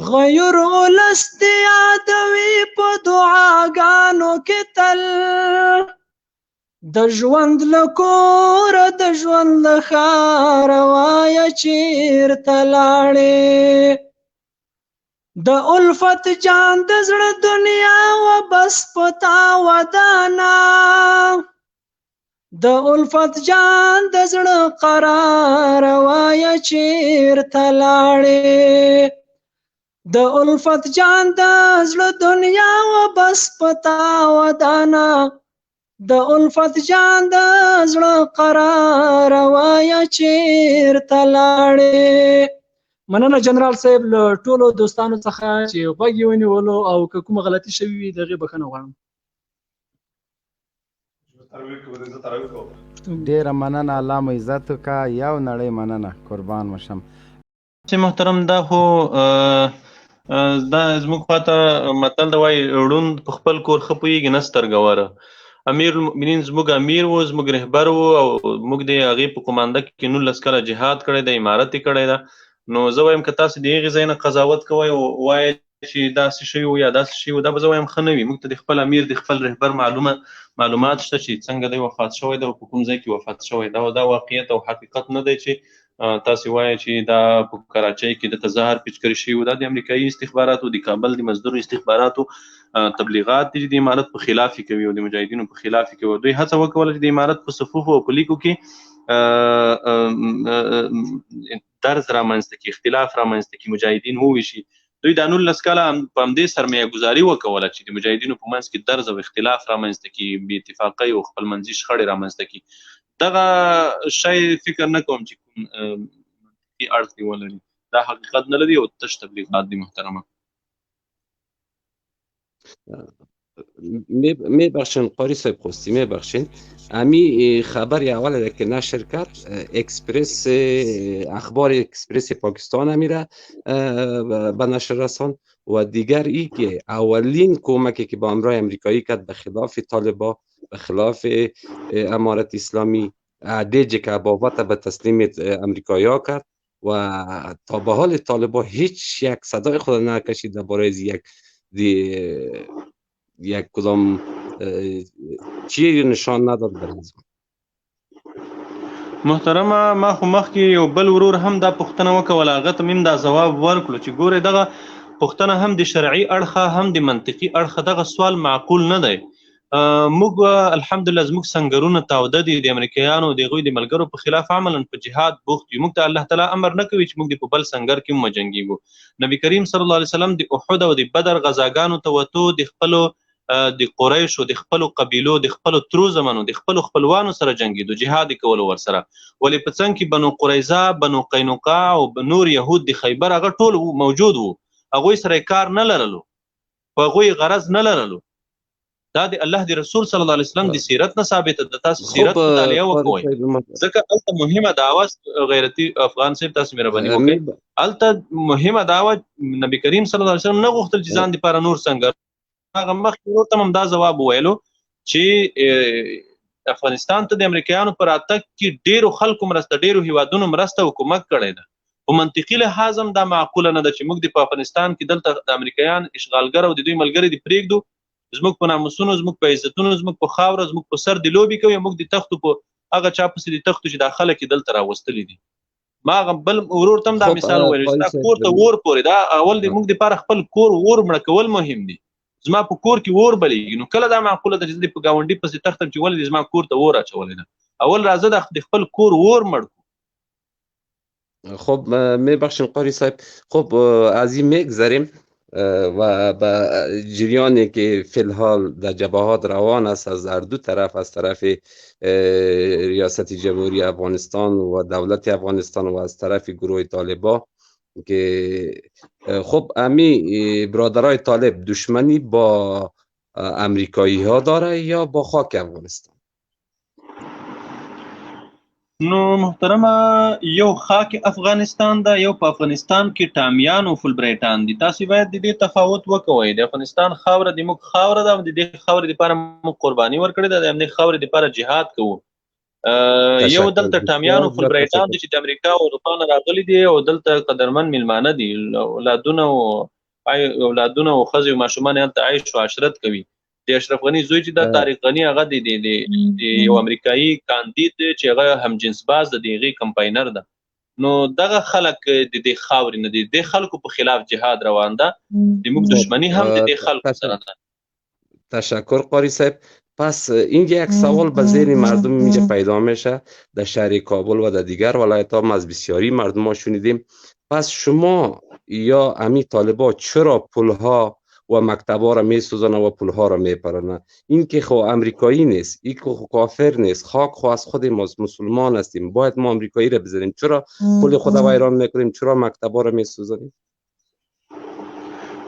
غیر ولس دې یادوي په دعاګانو کې تل، د ژوند له کوره د ژوند له ښاره وایه چیرته لاړې د الفت جان د زړه دنیا و بس په تا ودانه د الفت جان د زړه قرار وایه چیرته لاړې د الفت جان د زړه دنیا و بس په تا ودانه د الفت جان د زړه قرار وایه چیرته لاړې. مننه جنرال صاحب له ټولو دوستانو څخه چې غوږ یې ونیولو او که کومه غلطي شوې وي د هغې بښنه غواړم. ډیره مننه، الله مو عزت وکړه. یو نړۍ مننه، قربان مشم. محترم دا خو دا زموږ خواته متل دی وایي ړوند په خپل کور ښه پوهېږي نه سترګه واره. امیر المؤمنین زموږ امیر و، زموږ رهبر و او موږ د هغې په قومانده کې 19 کاله جهاد کړی دی، امارت یې کړی ده. نو زه وایم که تاسې د هغې ځای نه قضاوت کوئ او وایئ چې داسې شوي وو یا داسې شوي وو، دا به زه وایم ښه نه وي. موږ ته د خپل امیر د خپل رهبر معلومات شته چې څنګه دی وفات شوی دی او په کوم ځای کې وفات شوی دی. دا واقعیت او حقیقت نه دی چې تاسې وایئ چې دا په کراچۍ کې دلته زهر پیچکاري شوي وو. دا د امریکایي استخباراتو، د کابل د مزدور استخباراتو تبلیغات دي چې د امارت په خلاف یې کوي او د مجاهدینو په خلاف یې کوي. دوی هڅه وکوله چې د امارت په صفوفو او په لیکو کې درز رامنځته کړي، اختلاف رامنځته کړي، مجاهدین وویشي. دوی دا 19 کاله په همدې سرمایه ګزاري وکوله چې د مجاهدینو په منځ کې درز او اختلاف رامنځته کړي، بې اتفاقۍ او خپلمنځي شخړې رامنځته کړي. دغه شی فکر نه کوم چې کوم منطقي اړخ دې ولري. دا حقیقت نه لري او تش تبلیغات دي. محترمه میبخشین قاری صاحب خواستی میبخشین، امی خبر اوله ده که نشر کرد اکسپرس، اخبار اکسپرس پاکستان میره به نشر رسان و دیگر ای که اولین کمکی که با امرای امریکایی کرد به خلاف طالبا، به خلاف امارت اسلامی، دیجی که بابت به تسلیم امریکایی ها کرد و تا به حال طالبا هیچ یک صدای خود نکشیده برای یک کدام چیزی نشان نداد در این زمان. محترمه ما خو مخکې یو بل ورور هم دا پوښتنه وکوله، هغه ته مې دا ځواب ورکړو چې ګورئ دغه پوښتنه هم د شرعي اړخه هم د منطقي اړخه دغه سوال معقول نه دی. موږ الحمدلله زموږ سنګرونه تاوده دي د امریکایانو د هغوی د ملګرو په خلاف عملا په جهاد بوخت یو. موږ ته الله تعالی امر نه کوي چې موږ د په بل سنګر کې وجنګېږو. نبي کریم صلی الله علیه وسلم د احد او د بدر غزاګانو ته وتو د خپلو د قریشو د خپلو قبیلو د خپلو ترو زمنو د خپلو خپلوانو سره جنګېدو، جهاد یې کولو ورسره. ولې په څنګ کې بنو قریظه، بنو قینقاع او نور یهود د خیبر هغه ټول موجود وو، هغوی سره کار نه لرلو، په هغوی غرض نه لرلو. دا د الله د رسول صلی الله علیه وسلم د سیرت نه ثابته ده. تاسو سیرت مطالعه وکوئ، ځکه هلته مهمه دعوه غیرتي افغان صاحب تاسو مهرباني وکړئ، هلته مهمه دعوه نبی کریم صلی الله علیه وسلم نه غوښتل چې ځان دپاره نور څنګه. هغه مخکې ورته هم دا ځواب وویلو چې افغانستان ته د امریکایانو په راتګ کې ډېرو خلکو مرسته، ډېرو هیوادونو مرسته او کومک کړی ده. په منطقي لحاظ هم دا معقوله نه ده چې موږ په افغانستان کې دلته د امریکایان اشغالګر او د دوی ملګري دې پرېږدو، زموږ په ناموسونو، زموږ په عزتونو، زموږ په خاوره، زموږ په سر د لوبې کوي، موږ د تختو په هغه چا پسې د تختو چې دا خلک یې دلته راوستلي دي. ما هغه بل ورور ته هم دا مثال وویل چې دا کور ته اور پورې، دا اول د موږ دپاره خپل کور اور مړه کول مهم دي. زما په کور کې اور بلیږي، نو کله دا معقوله ده چې په ګاونډي پسې تختم چې ولې زما کور ته اور اچولی ده؟ اول راځه د خپل کور اور مړ کړو. خب میبخشین قاری صاحب، خب از این میگذریم و به جریانی که فی الحال در جبهات روان است از هر دو طرف، از طرف ریاست جمهوری افغانستان و دولت افغانستان و از طرف گروه طالبان، که خب امی برادرای طالب دشمنی با امریکایی ها داره یا با خاک افغانستان؟ نو محترمه یو خاک افغانستان ده، یو په افغانستان کې ټامیان او فلبریټان دي. تاسو باید د دې تفاوت وکوئ. د افغانستان خاوره د موږ خاوره ده او د دې خاورې دپاره موږ قرباني ورکړې ده، د همدې خاورې دپاره جهاد کوو. یو دلته ټامیان او فلبریټان دي چې د امریکا او اروپا نه راغلي دي او دلته قدرمن میلمانه دي، اولادونه او ښځې او ماشومان یې هلته عیش و عشرت کوي. د اشرف غني زوی چې د طارق غني هغه د یو امریکایي کاندید چې هغه هم جنس باز د هغې کمپاینر ده. نو دغه خلک د دې خاورې نه دي، د خلکو په خلاف جهاد روان ده، د موږ دشمنی هم د دې خلکو سره ده. تشکر قاری صاحب. پس اینجا یک سوال به ذهن مردم اینجا پیدا میشه، در شهر کابل و در دیگر ولایت ها از بسیاری مردم ها شنیدیم. پس شما یا امی طالبا چرا پلها و مکتبا را میسوزانه و پلها را میپرانه؟ این که خو امریکایی نیست، این که خو کافر نیست، خاک خو از خود ما مسلمان هستیم، باید ما امریکایی را بزنیم. چرا پل خود ویران میکنیم؟ چرا مکتبا را میسوزانیم؟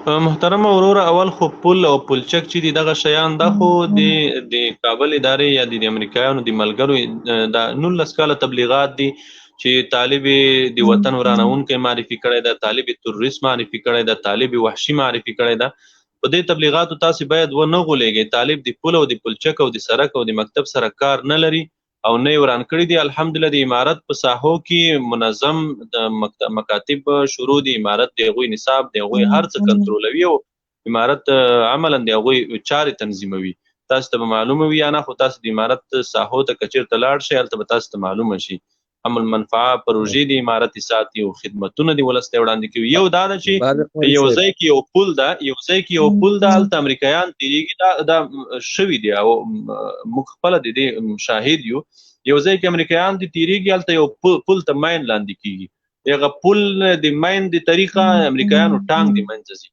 محترم اورور، اول خو پل او پلچک چې دي دغه شیان دا خو د کابل ادارې یا د امریکایانو د ملګرو د 19 کاله تبلیغات دي چې طالب د وطن ورانونکي معرفي کړی ده، طالب تروریست معرفي کړی ده، طالب وحشي معرفي کړی ده. په دې تبلیغاتو تاسو باید ونه غولېږئ. طالب د پل او د پلچک او د سړک او د مکتب سره کار نه لري او نه وران کړی دي. الحمدلله د امارت په ساحو کې منظم د مکاتب شروع دي. امارت د هغوی نصاب د هغوی هر څه کنټرولوي او امارت عملا د هغوی چارې تنظیموي. تاسو ته معلومه وي یا نه، خو تاسو د امارت ساحو ته کچیرته لاړ شئ، هلته به تاسو ته معلومه شي. عمل منفعه پروژې د امارت ساتي او خدمتونه د ولس ته وړاندې کوي. یو دا ده چې یو ځای کې یو پل ده، یو ځای کې یو پل ده، هلته امریکایان تیریږي، دا شوي دي او موږ خپله د دې شاهد یو. یو ځای کې امریکایان دي تیریږي، هلته یو پل ته ماین لاندې کیږي. هغه پل د ماین د طریقه امریکایانو ټانک د منځه ځي.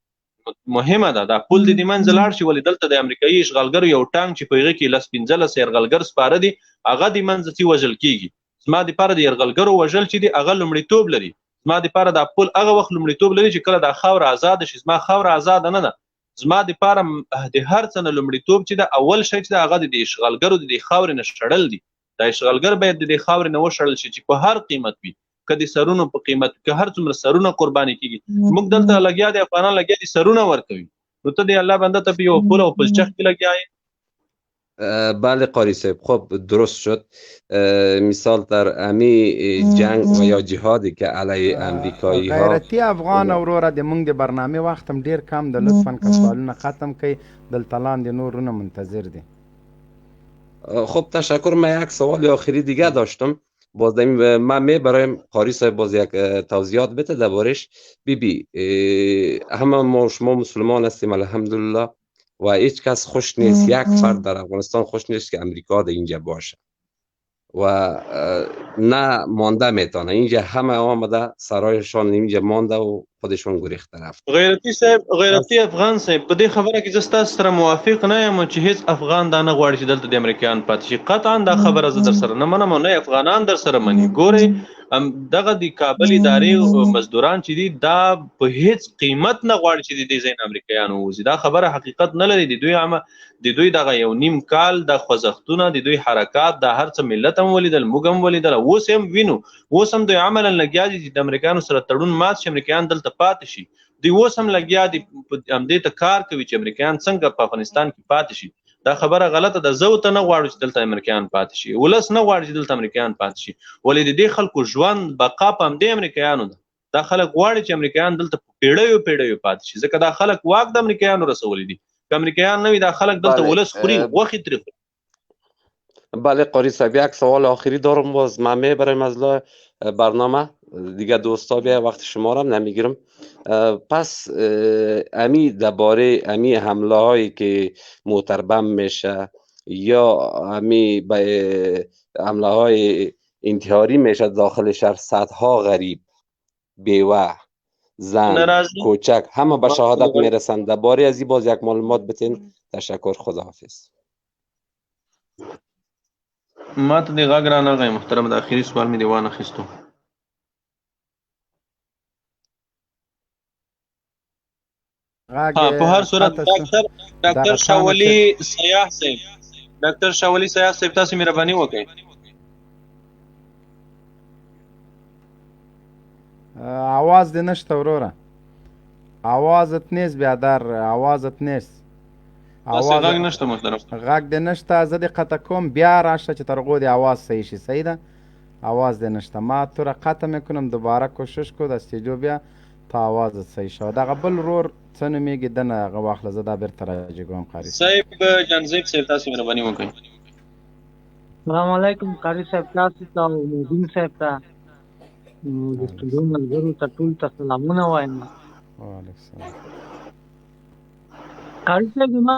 مهمه ده دا پل د منځه لاړ شي، ولې دلته د امریکایي اشغالګرو یو ټانک چې په هغې کې 10-15 یرغلګر سپاره دي، هغه د منځه ځي، وژل کیږي. زما دپاره د یرغلګرو وژل چې دي هغه لومړیتوب لري. زما دپاره دا پل هغه وخت لومړیتوب لري چې کله دا خاوره آزاده شي. زما خاوره آزاده نه ده. زما دپاره د هر څه نه لومړیتوب چې ده، اول شی چې ده هغه د اشغالګرو د دې خاورې نه شړل دي. دا اشغالګر باید د دې خاورې نه وشړل شي چې په هر قیمت وي، که د سرونو په قیمت، که هر څومره سرونه قرباني کیږي. موږ دلته لګیا دي، افغانان لګیا دي سرونه ورکوي، نو ته د الله بنده ته په یو پل او پلچک کې لګیا یې. بله قاری صاحب، خب درست شد. مثال در امی جنگ و یا جهادی که علیه امریکایی ها غیرتی افغان اوروره د مونږ د برنامه وخت هم ډیر کم د لطفاً که سوالونه ختم کړئ، دلته لاندې نورونه منتظر دي. خب تشکر. من یک سوال آخری دیگه داشتم، باز من میبرایم قاری صاحب باز یک توضیحات بده دربارش. همه ما شما مسلمان هستیم الحمدلله و هیچ کس خوش نیست، یک فرد در افغانستان خوش نیست که امریکا در اینجا باشه و نه مانده میتونه. اینجا همه آمده سرایشان اینجا مانده و خودشون گریخته رفت. غیرتی صاحب، غیرتی افغان صاحب، په دې خبره کې زه ستاسو سره موافق نه یم چې هیڅ افغان دا نه غواړي چې دلته د امریکایان پاتې شي. قطعا دا خبره زه در سره نه منم او نه افغانان در سره مني. ګورئ دغه د کابل ادارې مزدوران چې دي دا په هیڅ قیمت نه غواړي چې د دې ځای نه امریکایان ووځي. دا خبره حقیقت نه لري. د دوی دغه یو نیم کال د خوځښتونه، د دوی حرکات، دا هر څه ملت هم ولیدل، موږ هم ولیدل، اوس هم وینو. اوس هم دوی عملا لګیا دي چې د امریکایانو سره تړون مات شي، امریکایان دلته پاتې شي. دوی اوس هم لګیا دي همدې ته کار کوي چې امریکایان څنګه په افغانستان کې پاتې شي. دا خبره غلطه ده. زه ورته نه غواړو چې دلته امریکایان پاتې شي، ولس نه غواړي چې دلته امریکایان پاتې شي، ولې د دې خلکو ژوند بقا په همدې امریکایانو ده. دا خلک غواړي چې امریکایان دلته په پیړیو پیړیو پاتې شي، ځکه دا خلک واک د امریکایانو رسولی دي. که امریکایان نه وي دا خلک دلته ولس خوري، غوښې ترې خوري. بله قاری صاحب، یک سوال آخری دارم، باز من میبرم از برنامه دیگه. دوستا بیا وقت شما را نمیگیرم. پس امی درباره امی حمله هایی که موتربم میشه یا امی حمله های انتحاری میشه داخل شهر، صدها غریب، بیوه، زن، کوچک همه به شهادت میرسند. درباره از این باز یک معلومات بتین. تشکر. خداحافظ. ما ته د غږ رانغی محترم، د اخري سوال مې دی وانخیستو. په هر صورت ډاکټر شاولي سیاح صاحب، ډاکټر شاولي سیاح صاحب تاسو مهرباني وکړئ. آواز دې نشته وروره، آوازت نیست بیادر، آوازت نیست. غږ نشته محترم، غږ دې نشته. زه دې قطع کوم، بیا راشه چې تر هغو دې آواز صحیح شي. صحیح ده، آواز دې نشته. ما تو را قطع میکنم، دوباره کوشش کو د استیجو بیا تا آوازت صحیح شوه. دغه بل ورور څه نومېږي دنه هغه واخله، زه دا بېرته راجګوم قاري صاحب. صاحب جانزیب صاحب تاسو مهرباني وکړئ. السلام علیکم قاری صاحب، تاسو ته او مبین صاحب ته د سټوډیو ملګرو ته ټول ته سلامونه وایم. وعلیکم السلام. قاری صاحب ما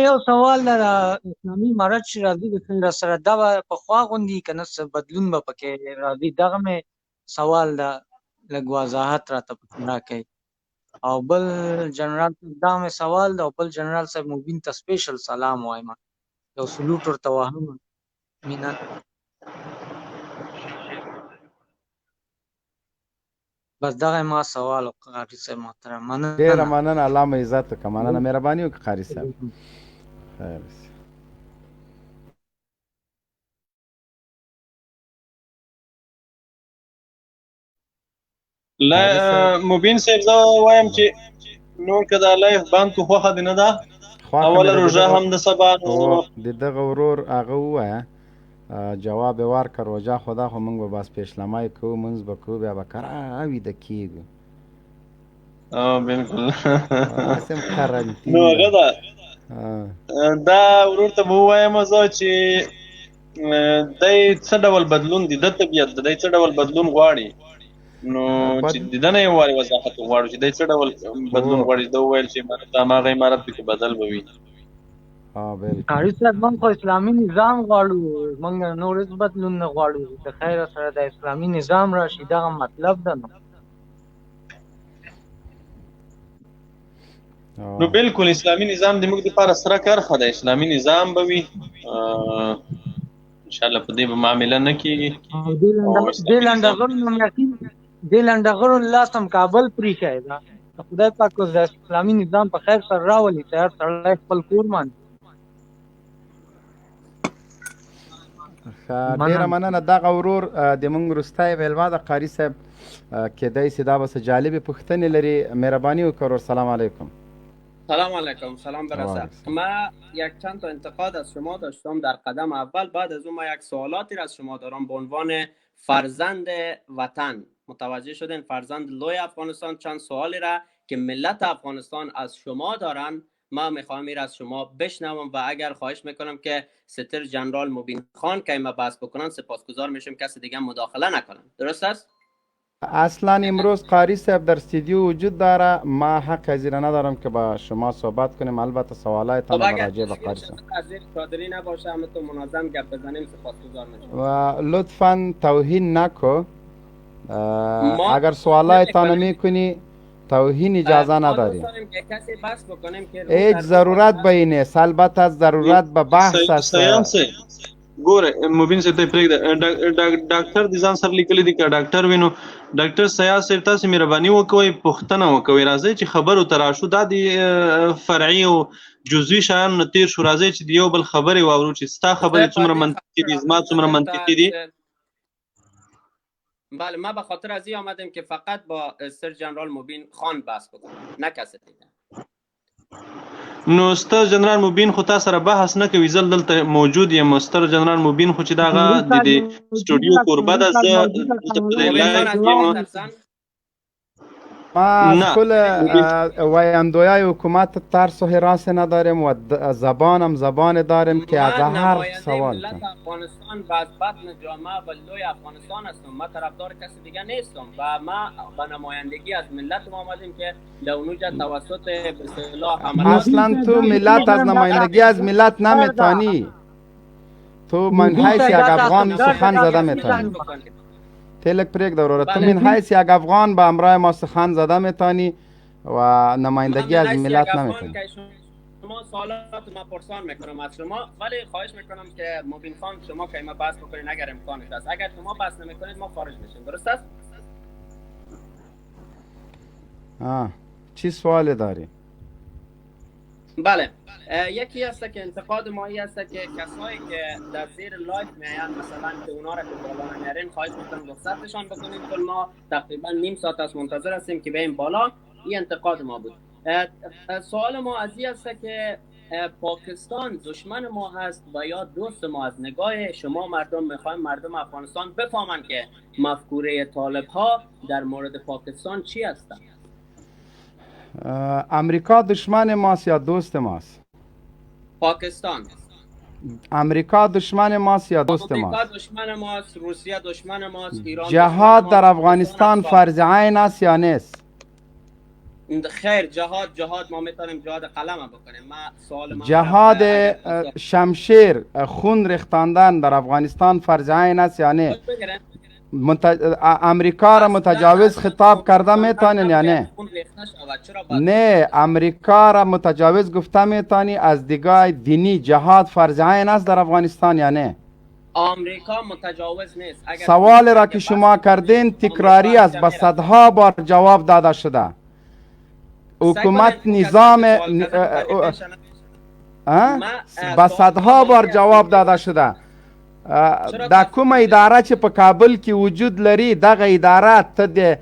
یو سوال لره، اسلامي امارت چې راځي د څنګه سره دا به پخوا غوندي که نه څه بدلون به پکې راځي؟ دغه مې سوال ده، لږ وضاحت راته پکې راکړئ. او بل جنرال صاحب دا مې سوال ده، او بل جنرال صاحب مبین ته سپیشل سلام وایم، یو سلوټ ورته وهم. مینه بس دغه ما سوال قاری صاحب محترم. ډېره مننه، الله مو عزت وکړه. مننه، مهرباني وکړه قاري صاحب. خیر اوسې. مبین صاحب زه وایم چې نور که دا لایف بند کو خوښه دې نه ده، اوله روژه هم د سبا نو د دغه ورور هغه ووایه جواب یې ورکړه، روژه خو دا خو موږ به بس پیشلمی کوو، مونځ به کوو، بیا به کرا ویده کېږو. بلکل هسې هم قرنطین نو هغه ده. دا ورور ته به ووایم زه چې دی څه ډول بدلون دی، د طبیعت د دی څه ډول بدلون غواړي، نو چې د ده نه یې ووایي وضاحت غواړو چې دی څه ډول بدلون غواړي. ده وویل چې هماغه امارت پکې بدل به وي. قاری صاحب موږ خو اسلامي نظام غواړو، موږ نور هېڅ بدلون نه غواړو، د خیر سره د اسلامي نظام راشي، دغه مطلب ده. نو بالکل اسلامي نظام د موږ دپاره سره کرښه ده، اسلامي نظام به وي انشاءالله، په دې به معامله نه کېږي. دې لنډغرو لاس هم کابل پرېښی ده، خدای پاک اوس د اسلامي نظام په خیر سره راولي، چې هر سړی خپل کور ماندي. ډېره مننه. دغه ورور د موږ وروستی میلمه ده قاري صاحب، کیدای شي دا به څه جالبې پوښتنې لري. مهرباني وکړه ورور. سلام علیکم. سلام علیکم. سلام برادر. ما یک چند تا انتقاد از شما داشتم در قدم اول، بعد از اون ما یک سوالاتی را از شما دارم به عنوان فرزند وطن. متوجه شدین؟ فرزند لوی افغانستان. چند سوالی را که ملت افغانستان از شما دارن ما میخوام این از شما بشنوم، و اگر خواهش میکنم که ستر جنرال مبین خان که ما بحث بکنن سپاسگزار میشم، کسی دیگه مداخله نکنن. درست است؟ اصلا امروز قاری صاحب در استودیو وجود داره، ما حق پذیره ندارم که با شما صحبت کنیم، البته سوالایتان را راجع به قاری صاحب از صادری نباشه، اما تو منظم گپ بزنیم سپاسگزار میشم. و لطفا توهین نکو، اگر سوالایتان میکنی توهین اجازه نداریم. هیچ ضرورت به این است، البته ضرورت به بحث است. ګوره مبین صاحب ته پرېږده، ډاکټر د ځان سره لیکلي دي که ډاکټر وینو. ډاکټر سیاض صاحب تاسې مهرباني وکوئ پوښتنه وکوئ، راځئ چې خبرو ته راشو. دا د فرعي او جزوي شیانو نه تېر شو، راځئ چې د یو بل خبرې واورو چې ستا خبرې څومره منطقي دي، زما څومره منطقي دي. بله، ما به خاطر از این آمدم که فقط با سر جنرال مبین خان بحث بکنم، نه کسی دیگه. نو ستر جنرال مبین خو تا سره بحث نه کوي، زه دلته موجود یم. ستر جنرال مبین خو چې دغه د سټوډیو کوربه ده، زه ما از کل ویندویای حکومت ترس و حراس نداریم و زبانم زبان داریم که از هر سوال ملت افغانستان و از بطن جامعه و لوی افغانستان هستم، ما طرفدار کسی دیگه نیستم و ما به نمایندگی از ملت آمدیم که لونوجا توسط به اصطلاح اصلا تو ملت از نمایندگی از ملت نمیتانی، تو من حیث یک افغان سخن زده میتانی. تلک پریک دوره تو من حیث یک افغان به امرای ما سخن زده میتانی و نمایندگی از ملت نمیتانی. شما سوالات ما پرسان میکنم از شما، ولی خواهش میکنم که مبین خان شما که ما بحث بکنید اگر امکانش هست. اگر شما بحث نمیکنید ما خارج میشیم. درست است؟ چی سوال داری؟ بله، یکی هست که انتقاد ما هست که کسایی که در زیر لایف میاین، مثلا که اونا را که بالا نمیارین، خواهش میکنم رخصتشان بکنید. کل ما تقریبا نیم ساعت از منتظر هستیم که بریم بالا. این انتقاد ما بود. سوال ما از این است که پاکستان دشمن ما هست و یا دوست ما؟ از نگاه شما مردم میخوایم مردم افغانستان بفهمن که مفکوره طالب ها در مورد پاکستان چی هستند. امریکا دشمن ماست یا دوست ماست؟ پاکستان. امریکا دشمن ماست یا دوست امریکا ماست؟ دشمن ماست، روسیه دشمن ماست، ایران جهاد دشمن در ماست. افغانستان فرض عین است یا نیست؟ خیر، جهاد ما میتونیم جهاد قلم بکنیم. ما سوال ما جهاد شمشیر خون ریختاندن در افغانستان فرض عین است یا نه؟ امریکا را متجاوز خطاب کرده میتونین یا نه؟ نه، امریکا را متجاوز گفته میتونی از دیگاه دینی جهاد فرض عین است در افغانستان یا نه؟ امریکا متجاوز نیست. سوال را که شما کردین تکراری است، به صدها بار جواب داده شده. حکومت نظام به صدها بار جواب داده شده. دا کوم اداره چې په کابل کې وجود لري دغه اداره ته د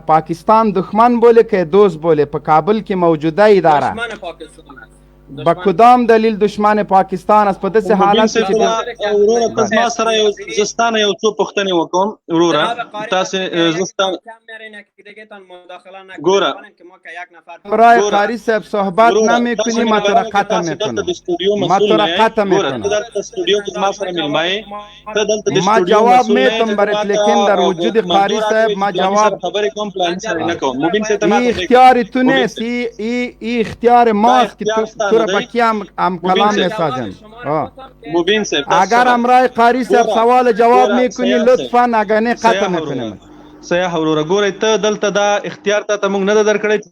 پاکستان دښمن بولې که دوست بولې؟ په کابل کې موجوده اداره دشمن پاکستان است. به کدام دلیل دشمن پاکستان است؟ په داسې حالت کې چې وروره ته ما سره یو زستانه یو څو پوښتنې وکوم وروره تاسو زستان ګوره برای قاری صاحب صحبت نمیکنی ما تو را قطع میکنم. ما تو را قطع میکنم. ما جواب میتم برات لیکن در وجود قاری صاحب ما جواب ای اختیار تو نیست، ای اختیار ماست که تو را با کی هم کلام میسازیم. اگر امرای قاری صاحب سوال جواب میکنی لطفا اگر نه قطع میکنیم. صحیح وروره ګورئ ته دلته دا اختیار ته موږ نه درکړی.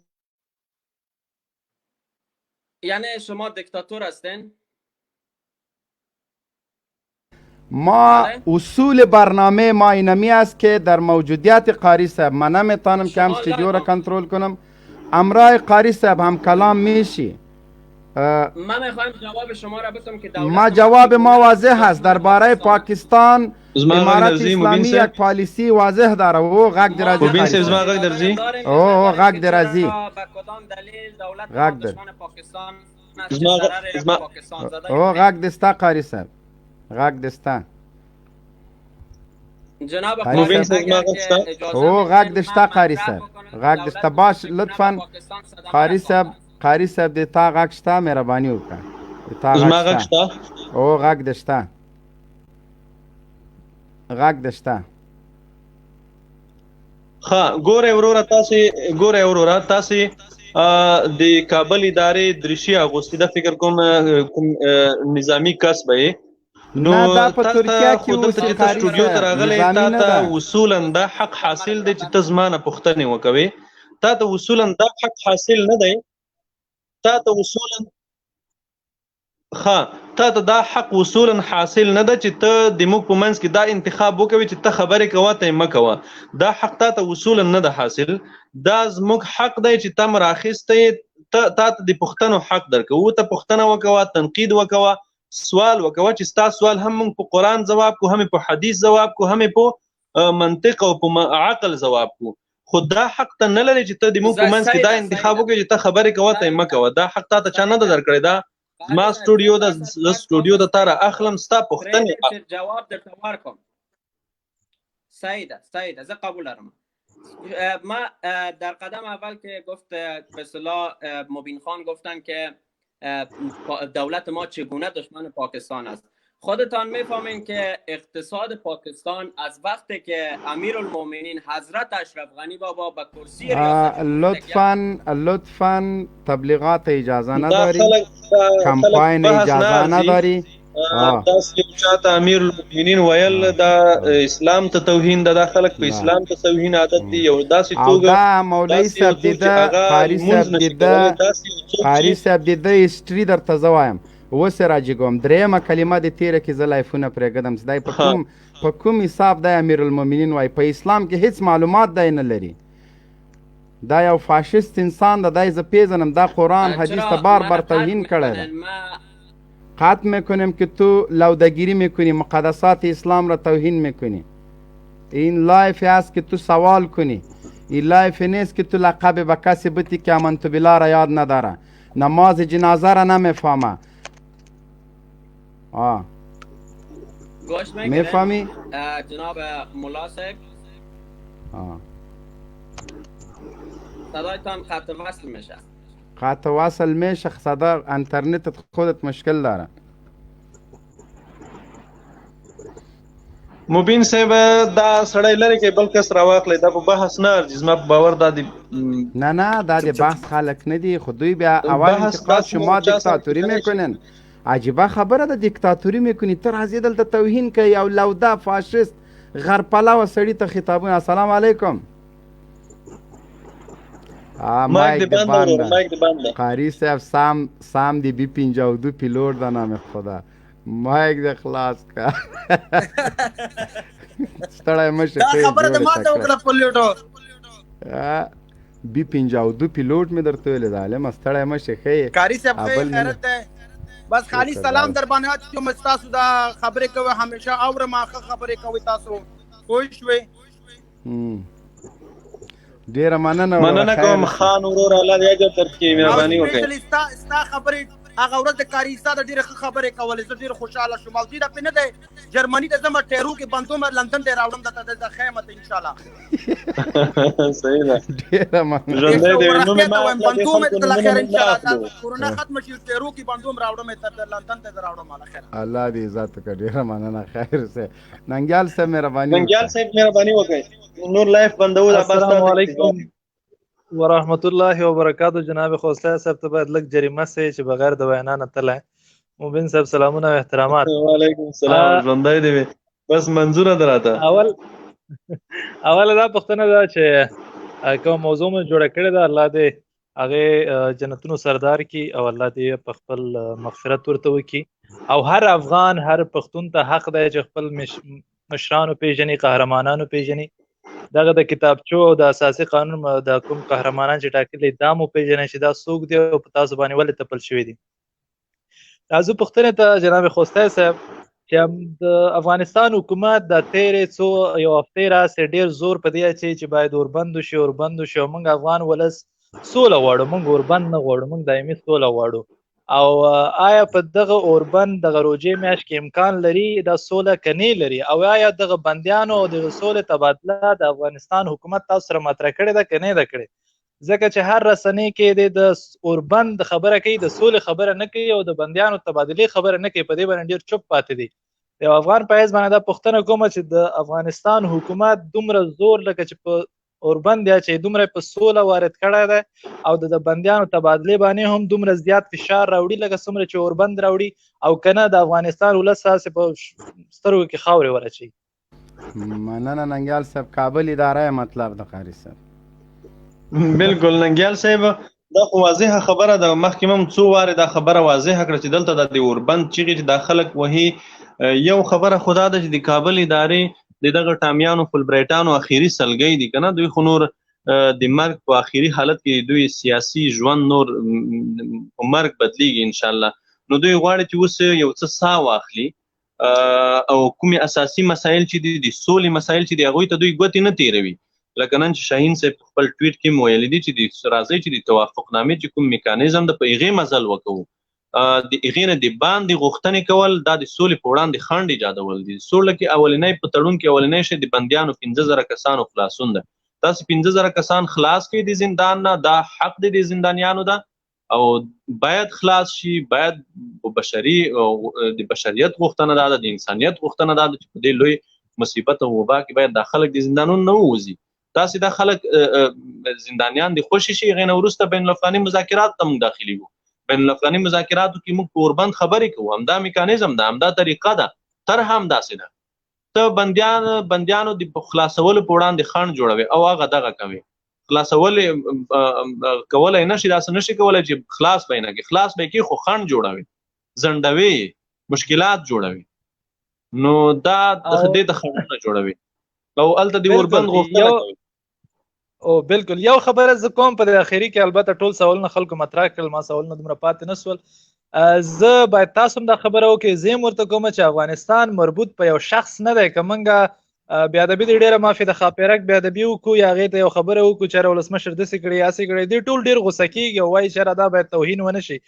یعنی شما دیکتاتور هستین؟ ما اصول برنامه ما اینمی است که در موجودیت قاری صاحب من نمیتونم که هم استودیو را کنترل کنم. امرای قاری صاحب هم کلام میشی. من میخوایم جواب شما را بتم که ما جواب ما واضح است. درباره پاکستان امارت اسلامی یک پالیسی واضح داره. او غږ درازی مبین صاحب زما غږ درځي. او غږ درازی. به کدام دلیل دولت غږ در دشمن پاکستان او غږ دسته قاری صاحب غږ دسته جناب مبین صاحب زما غږ شته. او غږ دسته قاری صاحب غږ دسته. باش لطفا قاری صاحب د تا غږ شته مهرباني وکړه. زما غږ شته. او غږ دسته غږ دسته. ها ګوره وروره تاسو د کابل ادارې درشي اغوستي د فکر کوم نظامی کس به نو تاسو د استودیو ته راغلی تاسو اصولا دا حق حاصل دی چې ته زمانه پوښتنې وکوي. تاسو اصولا دا حق حاصل نه دی. تاسو اصولا تاسو دا حق اصولا حاصل نه ده چې ته د موږ په منځ کې دا انتخاب وکوي چې ته خبرې کوه ته یې مه کوه. دا حق تاسو اصولا نه ده حاصل. دا زموږ حق دی چې ته م راخیستی تاسو د پوښتنو حق درکوو. ته پوښتنه وکوه، تنقید وکوه، سوال وکوه چې ستا سوال هم موږ په قرآن ځواب کو، هم په حدیث ځواب کو، هم په منطق او په عقل ځواب کو. خو دا حق ته نه لري چې ته د موږ په منځ کې دا انتخاب وکړې چې ته خبرې کوه ته یې مه کوه. دا حق تا ته چا نه ده درکړی. دا ما استودیو د تا را اخلم ستا پوښتنې جواب درته ورکوم. صحیح ده زه قبول دارم. ما در قدم اول که گفت به اصطلاح مبین خان گفتن که دولت ما چگونه دشمن پاکستان است. خودتان میفهمین که اقتصاد پاکستان از وقتی که امیرالمومنین حضرت اشرف غنی بابا به کرسی ریاست لطفاً تبلیغات اجازه نداری، کمپاین اجازه نداری. تاسو چاته امیرالمومنین ویل دا اسلام ته توهین ده. دا خلک په اسلام ته توهین عادت دي. یو داسې توګه دا مولوی صاحب دیده قاری صاحب دیده هسټري درته زه وایم اوس یې راجګوم. درېیمه کلمه د تېره کې زه لایفونه پرېږدم چې دی په کوم حساب دی امیرالمومنین وایي. په اسلام کې هیڅ معلومات دی نه لري. دا یو فاشست انسان ده. دی زه پیژنم. دا قرآن حدیث ته بار بار توهین کړی ده. قطع میکنیم که تو لودگیری میکنی، مقدسات اسلام را توهین میکنی. این لایف است که تو سوال کنی. این لایف نیست که تو لقب به کسی بتی که آمنت بالله را یاد نداره، نماز جنازه را نمیفهمه. گوش میفهمی؟ جناب ملا صاحب صدایتان قطع وصل میشه. قطع وصل میشه. صدا اینترنتت خودت مشکل داره. مبین صاحب دا سړی لري کې بل کس راواخلی دا په بحث نه ارزي. زما په باور دا د نه دا د بحث خلق نه دي. خود دوی بیا اول انتقاد شما دیکتاتوری میکنن. عجیبه خبره ده دیکتاتوری میکنی. ته راځې دلته توهین کوي او لوده فاشیست غرپلوه سړي ته خطابونه. السلام علیکم. مایک د بنده. قاری صاحب سام دی B52 پیلوت دا نام خدا. مایک د خلاص کا. ستړی مشه دا خبره د ما ته وکړه پیلوټو. B52 پیلوت مې درته ویل دا له مستړی مشه خې. قاری صاحب خیرت ده. بس خالی سلام در باندې اچو مستاسو دا خبرې کوي همیشه اورم اخه خبرې کوي تاسو کوی شوي. ډیره مننه کوم خان ورور الله دې اجر درکړي مهرباني وکړئ. ستا خبرې هغه ورځ د کاری ساده ډیره خبرې کولې. زه ډیر خوشاله شوم. او دې په نه ده جرمني ته زما ټیرو کې بندوم لندن ته راوړم د خیمه ته ان شاء الله. صحیح ده. ډیره مننه. ژوندۍ دې نو مې ما بندوم ته خیر ان شاء الله. کورونا ختم شي ټیرو کې بندوم راوړم ته لندن ته راوړم الله خیر. الله دې عزت کړي. ډیره مننه خیر سه. ننګیال صاحب مهرباني. ننګیال صاحب مهرباني وکړئ. نور لایف بندو. السلام علیکم ورحمت الله وبرکاتہ. جناب خوسته صاحب ته باید لږ جریمه سي چې بغیر د وینا نه تلای. مبین صاحب سلامونه او احترامات. وعلیکم السلام. ژوندۍ دی بس منظوره دراته. اول دا پوښتنه ده چې کوم موضوع مې جوړه کړې ده الله دې هغه جنتونو سردار کی او الله دې په خپل مغفرت ورته وکي او هر افغان هر پښتون ته حق دی چې خپل مشرانو پیژني قهرمانانو پیژني. دغه د کتابچو او د اساسي قانون د کوم قهرمانان چې ټاکلي دا مو پیژنئ چې دا څوک دی او په تاسو باندې ولې تپل شوي دي. راځو پوښتنې ته جناب خوستی صاحب چې د افغانستان حکومت د تېرې یو هفتې راسې ډېر زور په دې اچوي چې باید اوربند وشي او موږ افغان ولس سوله غواړو. موږ اوربند نه غواړو، موږ دایمي سوله غواړو. او آیا په دغه اوربند دغه روژې میاشت کې امکان لري دا سوله که نه لري؟ او آیا دغه بندیانو او دغه سولې تبادله د افغانستان حکومت تاسو سره مطرح کړې ده که نه ده کړې؟ ځکه چې هر رسنۍ کې د اوربند خبره کوي، د سولې خبره نه کوي او د بندیانو تبادلې خبره نه کوي. په دې باندې ډېر چوپ پاتې دي. یو افغان په حیث باندې دا پوښتنه کومه چې د افغانستان حکومت دومره زور لکه چې په اوربند دی چې دومره په سوله وارد کړی دی او د بندیانو تبادلې باندې هم دومره زیات فشار راوړي لکه څومره چې اوربند راوړي، او کنه د افغانستان ولس هسې په سترګو کې خاورې ورچوي. مننه ننګیال صاحب. کابل اداره مطلب د قاري صاحب. بالکل ننګیال صاحب دا خو واضحه خبره ده. مخکې هم څو وارې دا خبره واضحه کړه چې دلته د اوربند چیغې چې دا خلک وهي. یو خبره خدا ده چې د کابل ادارې دغه ټامیانو فلبرایټانو اخیری سلګۍ دي کنه. دوی خو نور د مرګ په اخیری حالت کې دوی سیاسي ژوند نور مرګ بدلیږي ان شاء الله. نو دوی غواړي چې اوس یو څه ساه واخلي او کومې اساسي مسایل چې دي د سولې مسایل چې دي هغوی ته دوی ګوتې نه تیروي. لکه نن چې شاهین صاحب خپل ټویټ کې ویلي دي چې د راځئ چې د توافقنامې چې کوم میکانیزم د په هغې مزل وکوو. د هغې نه د باندې غوښتنې کول دا د سولې په وړاندې خنډ ایجادول دي. سوله کې اولنی په تړون کې اولنی شی د بندیانو 15,000 کسانو خلاصون ده. تاسو 15,000 کسان خلاص کړئ د زندان نه، دا حق دی د زندانیانو ده او باید خلاص شي. باید د بشریت غوښتنه ده، د انسانیت غوښتنه ده چې په دې لوی مصیبت او وبا کې باید دا خلک د زندانونو نه ووځي. تاسو دا خلک زندانیان د خوشي شي. هغې نه وروسته بین الافغاني مذاکرات ته موږ داخلي وو. بین الافغاني مذاکراتو کې موږ په اوربند خبرې کوو. همدا میکانیزم ده، همدا طریقه ده، طرح همداسې ده. ته بندیانو د خلاصولو په وړاندې خنډ جوړوي او هغه دغه کوي. خلاصول کولی نه شي، داسې نه شي کولی چې خلاص به یې نه کړي. خلاص به یې کړي خو خنډ جوړوي، ځنډوي، مشکلات جوړوي. نو دا دې ته خنډونه جوړوي او هلته د اوربند غوښتنه کوي. او بالکل یو خبره زه کوم په اخري کې، البته ټول سوالونه خلکو مطرح کړل، ما سوالونه دومره پاتې نه سول. زه باید تاسو هم دا خبره وکړئ، زه هم ورته کوم چې افغانستان مربوط په یو شخص نه دی. که موږ بېادبي د ډېره معافي د خاپیرک بېادبي وکړو یا هغې ته یو خبره وکړو چې یاره ولسمشر داسې کړی یاسې کړی، دوی ټول ډېر غوسه کېږي او وایي چې یاره دا باید توهین ونه شي.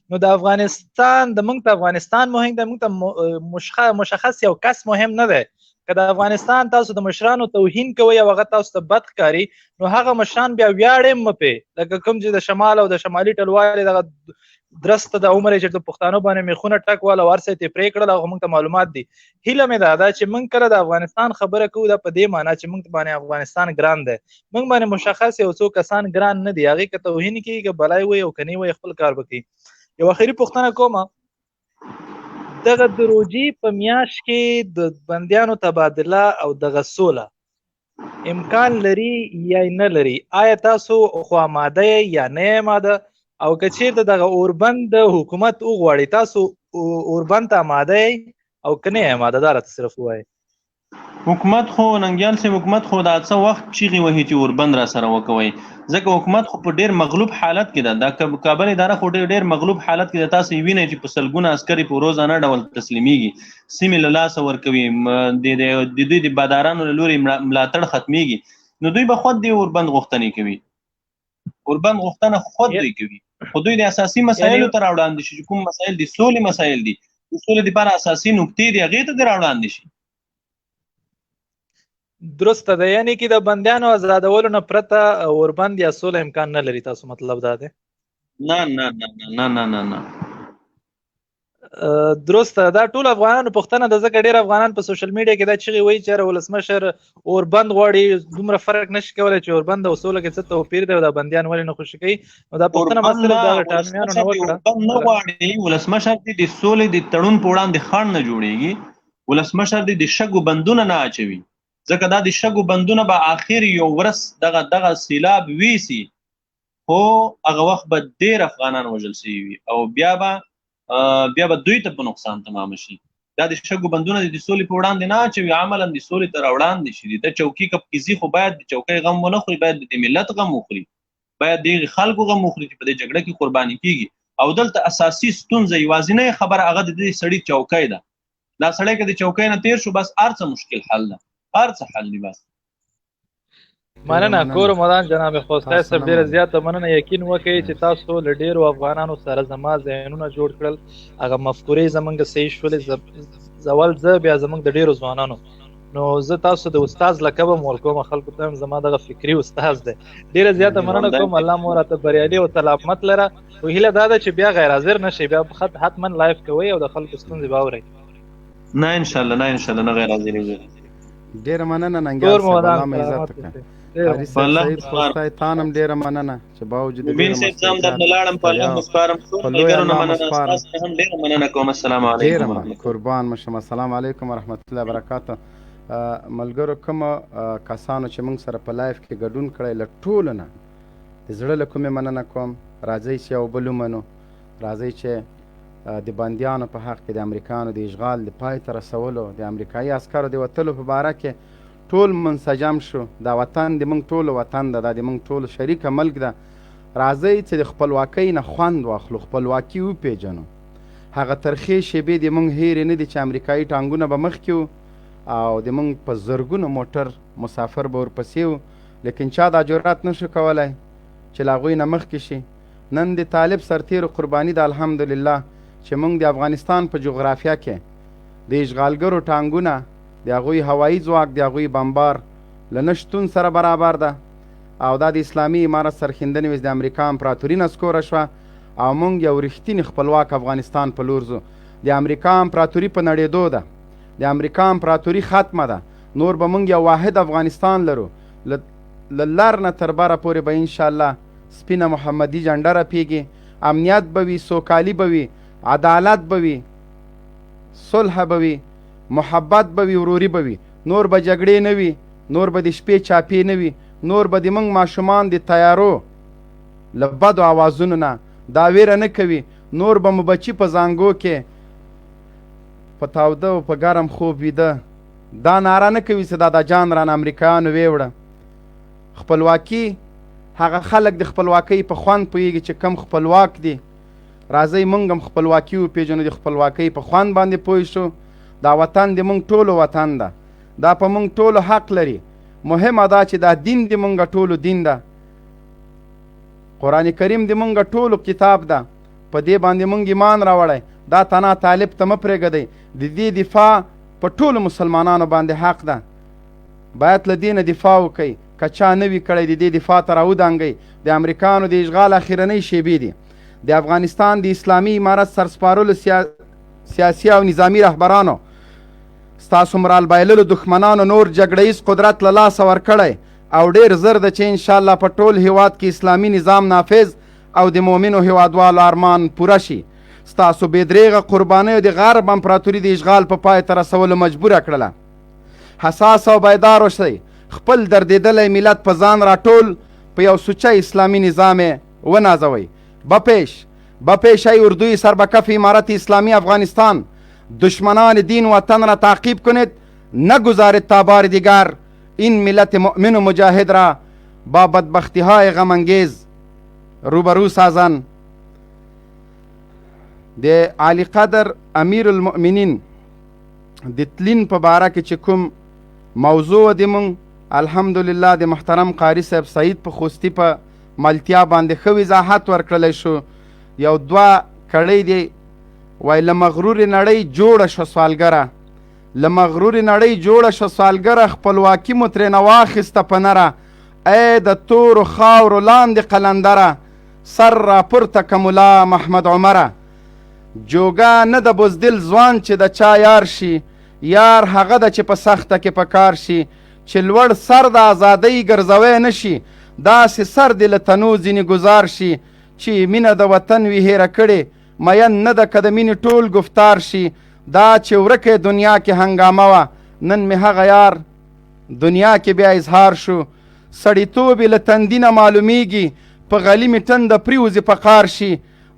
نو د افغانستان موږ ته افغانستان مهم دی، موږ ته مشخص یو کس مهم نه دی. که د افغانستان تاسو د مشرانو توهین کوئ او هغه تاسو ته بد ښکاري نو هغه مشران بیا ویاړ هم مه پرې لکه کوم چې د شمال او د شمالي ټلوالې دغه درسته د عمر چې د پښتانه باندې میخونه ټک وال او هر څه یې پرې کړل او موږ ته معلومات دي. هیله مې دا ده چې موږ کله د افغانستان خبره کوو دا په دې معنی چې موږ باندې افغانستان ګران دی. موږ باندې مشخص یو څو کسان ګران نه دي، هغې که توهین کېږي که بلای وایي او که نه وایي خپل کار به کوي. یو اخري پوښتنه کومه، دغه د روجي په میاشت کې د بندیانو تبادله او دغه سوله امکان لري یا نه لري؟ آیا تاسو خو آماده یا نه آماده؟ او که چیرته دغه اوربند حکومت وغواړي تاسو اوربند ته آماده او که نه آماده؟ دا راته صرف ووایئ. حکومت خو ننګیال صاحب حکومت خو دا څه وخت چیغې وهي چې اوربند را سره وکوئ، ځکه حکومت خو په ډېر مغلوب حالت کې ده. دا کابل اداره خو ډېر مغلوب حالت کې ده. تاسو یې وینئ چې په سلګونه عسکرې په روزانه ډول تسلیمیږي، سیمې له لاسه ورکوي، د دوی د بادارانو له لوري ملاتړ ختمیږي. نو دوی به خود د اوربند غوښتنې کوي، اوربند غوښتنه خود دوی کوي، خو دوی د اساسي مسایلو ته راوړاندې شي چې کوم مسایل دي سولې مسایل دي، د سولې دپاره اساسي نقطې دي هغې ته دې راوړاندې شي. درسته ده، یعنی کې د بندیانو آزادولو نه پرته اوربند یا سوله امکان نه لري، تاسو مطلب دا دی؟ نه نه نه نه نه نه نه درسته. دا ټول افغانانو پوښتنه ده، ځکه ډېر افغانان په سوشل میډیا کې دا چغې وایي چې ولسمشر اوربند غواړي، دومره فرق نشي کولی چې اوربند او سوله کې څه توپیر دی او دا بندیان ولې نه خوشي کوي. نو دا پوښتنه ما صرف دغه ټالمیانو نه وکړه. اوربند نه غواړي، ولسمشر دې د سولې د تړون په وړاندې خنډ نه جوړېږي، ولسمشر دې د شګو بندونه نه اچوي، ځکه دا د شګو بندونه به آخر یو ورځ دغه سیلاب ویسي، خو هغه وخت به ډېر افغانان وژل شوي وي او بیا به دوی ته په نقصان تمامه شي. دا د شګو بندونه د سولې په وړاندې نه اچوي، عملا د سولې ته راوړاندې شي. د چوکۍ کپکیزي خو باید د چوکۍ غم ونه خوري، باید د ملت غم وخوري، باید د خلکو غم وخوري چې په دې جګړه کې قرباني کیږي. او دلته اساسي ستونزه یوازینۍ خبره هغه د دې سړي چوکۍ ده. دا سړی که د چوکۍ نه تیر شو بس هر څه مشکل حل ده، هر څه حل دي. بس مننه. کور مدان جناب خوستی صاحب ډېره زیاته مننه. یقین وکړئ چې تاسو له ډېرو افغانانو سره زما ذهنونه جوړ کړل، هغه مفکورې زمونږ صحیح شولې، زول زه بیا زمونږ د ډېرو ځوانانو. نو زه تاسو د استاد لقب هم ورکوم، خلکو ته هم زما دغه فکري استاد دی. ډېره زیاته مننه کوم. الله مو راته بریالي او سلامت لره. خو هیله دا ده چې بیا غیر حاضر نشئ، بیا حتما لایف کوئ او د خلکو ستونزې به اورئ. نه انشاءالله، نه انشاءالله، نه غیر حاضرېږو. ډېره مننه ننګیال صاحب، الله مو عزت وکړي. قاري صاحب خوستی تا هم ډېره مننه چې باوجود مبین صاحب زه هم درنه لاړم، په الله مو سپارم، ټول ملګرو نه مننه، ستاسو نه هم ډېره مننه کوم. السلام علیکم. ډېره قربان مشم. السلام علیکم ورحمت الله وبرکاته. ملګرو کومه کسانو چې موږ سره په لایف کې ګډون کړی له ټولو نه د زړه له کومې مننه کوم. راځئ چې یو بل ومنو، راځئ چې د بندیانو په حق کې د امریکایانو د اشغال د پای ته رسولو، د امریکایي عسکرو د وتلو په باره کې ټول منسجم شو. دا وطن د موږ ټولو وطن ده، دا د موږ ټولو شریکه ملک ده. راځئ چې د خپلواکۍ نه خوند واخلو، خپلواکي وپېژنو. هغه ترخې شیبې د موږ هیرې نه دي چې امریکایي ټانګونه به مخکې وو او د موږ په زرګونو موټر مسافر به ورپسې وو، لیکن چا دا جرأت نه شو کولی چې له هغوی نه مخکې شي. نن د طالب سرتیرو قرباني ده الحمدلله چې موږ د افغانستان په جغرافیه کې د اشغالګرو ټانګونه، د هغوی هوایي ځواک، د هغوی بمبار له نه شتون سره برابر ده. او دا د اسلامي امارت سرښندنې ویس د امریکا امپراتوري نسکوره شوه او موږ یو رښتینې خپلواک افغانستان په لور ځو. د امریکا امپراتوري په نړېدو ده، د امریکا امپراتوري ختمه ده. نور به موږ یو واحد افغانستان لرو. له لر نه تر بره پورې به انشاءالله سپینه محمدي جنډه رپېږي، امنیت به وي، سوکالي به وي، عدالت به وي، صلح به وي، محبت به وي، وروري به وي. نور به جګړې نه وي، نور به د شپې چاپې نه وي، نور به د موږ ماشومان د تیارو له بدو اوازونو نه دا ویره نه کوي. نور به مو بچي په زانګو کې په تاوده او په ګرم خوب ویده دا ناره نه کوي چې دا د جان ران امریکایانو ویوړه. خپلواکي، هغه خلک د خپلواکۍ په خوند پوهېږي چې کم خپلواک دي. راځئ موږ هم خپلواکي وپېژنو، د خپلواکۍ په خوند باندې پوه شو. دا وطن د موږ ټولو وطن ده، دا په موږ ټولو حق لري. مهمه دا چې دا دین د موږ ټولو دین ده، قرآن کریم د موږ ټولو کتاب ده، په دې باندې موږ ایمان راوړی. دا تنا طالب ته مه پرېږدئ، د دې دفاع په ټولو مسلمانانو باندې حق ده باید له دې نه دفاع وکړئ که چا نه وي کړی د دې دفاع ته راودانګئ د امریکایانو د اشغال اخرنۍ شیبې دي د افغانستان د اسلامي امارت سرسپارلو سیاسي او نظامي رهبرانو ستاسو مرال بایللو دښمنانو نور جګړهیز قدرت له لاسه ورکړی او ډېر زر ده چې انشاءالله په ټول هیواد کې اسلامي نظام نافذ او د مؤمنو هیوادوالو ارمان پوره شي ستاسو بېدریغه قربانیو د غرب امپراتوري د اشغال په پای ته رسولو مجبوره کړله حساس او بیدار اوسئ خپل دردېدلی ملت په ځان راټول په یو سوچه اسلامی نظام ونازوئ بپیش ای اردوی سربکف امارت اسلامی افغانستان دشمنان دین و وطن را تعقیب کنید نگذارید تا بار دیگر این ملت مؤمن و مجاهد را با بدبختی های غم انگیز روبرو سازن د عالی قدر امیر المؤمنین د تلین په باره کې چې کوم موضوع د مونږ الحمدلله د محترم قاری صاحب سعید په خوستی په ملتیا باندې ښه وضاحت ورکړلی شو یو دوه کړۍ دی وای له مغرور نړۍ جوړه شوه سوالګره له مغرور نړۍ جوړه شوه سوالګره خپلواکي مو ترېنه واخیسته په نره ای د تورو خاورو لاندې قلندره سر راپورته که ملا محمد عمره جوګه نه د بزدل ځوان چې د چا یار شي یار هغه ده چې په سخته کې په کار شي چې لوړ سر د ازادۍ ګرځوی نه شي داسې سر دې له تنو ځینې ګزار شي چې مینه د وطن وي هیره کړې مین نه ده که د مینې ټول گفتار شي دا چې ورکه دنیا کې هنګامه وه نن مې هغه یار دنیا کې بیا اظهار شو سړیتوب یې له تندي نه معلومیږي په غلي مې ټنده پریوځي په قار شي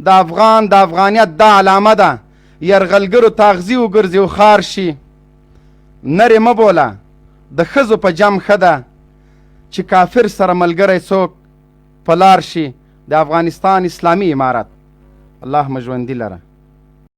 د افغان د افغانیت دا علامه ده یرغلګرو تاغزي وګرځي و خار شي نرې مه بوله د ښځو په جم ښه ده چې کافر سره ملګری څوک په لار شي د افغانستان اسلامي امارت الله مو ژوندي لره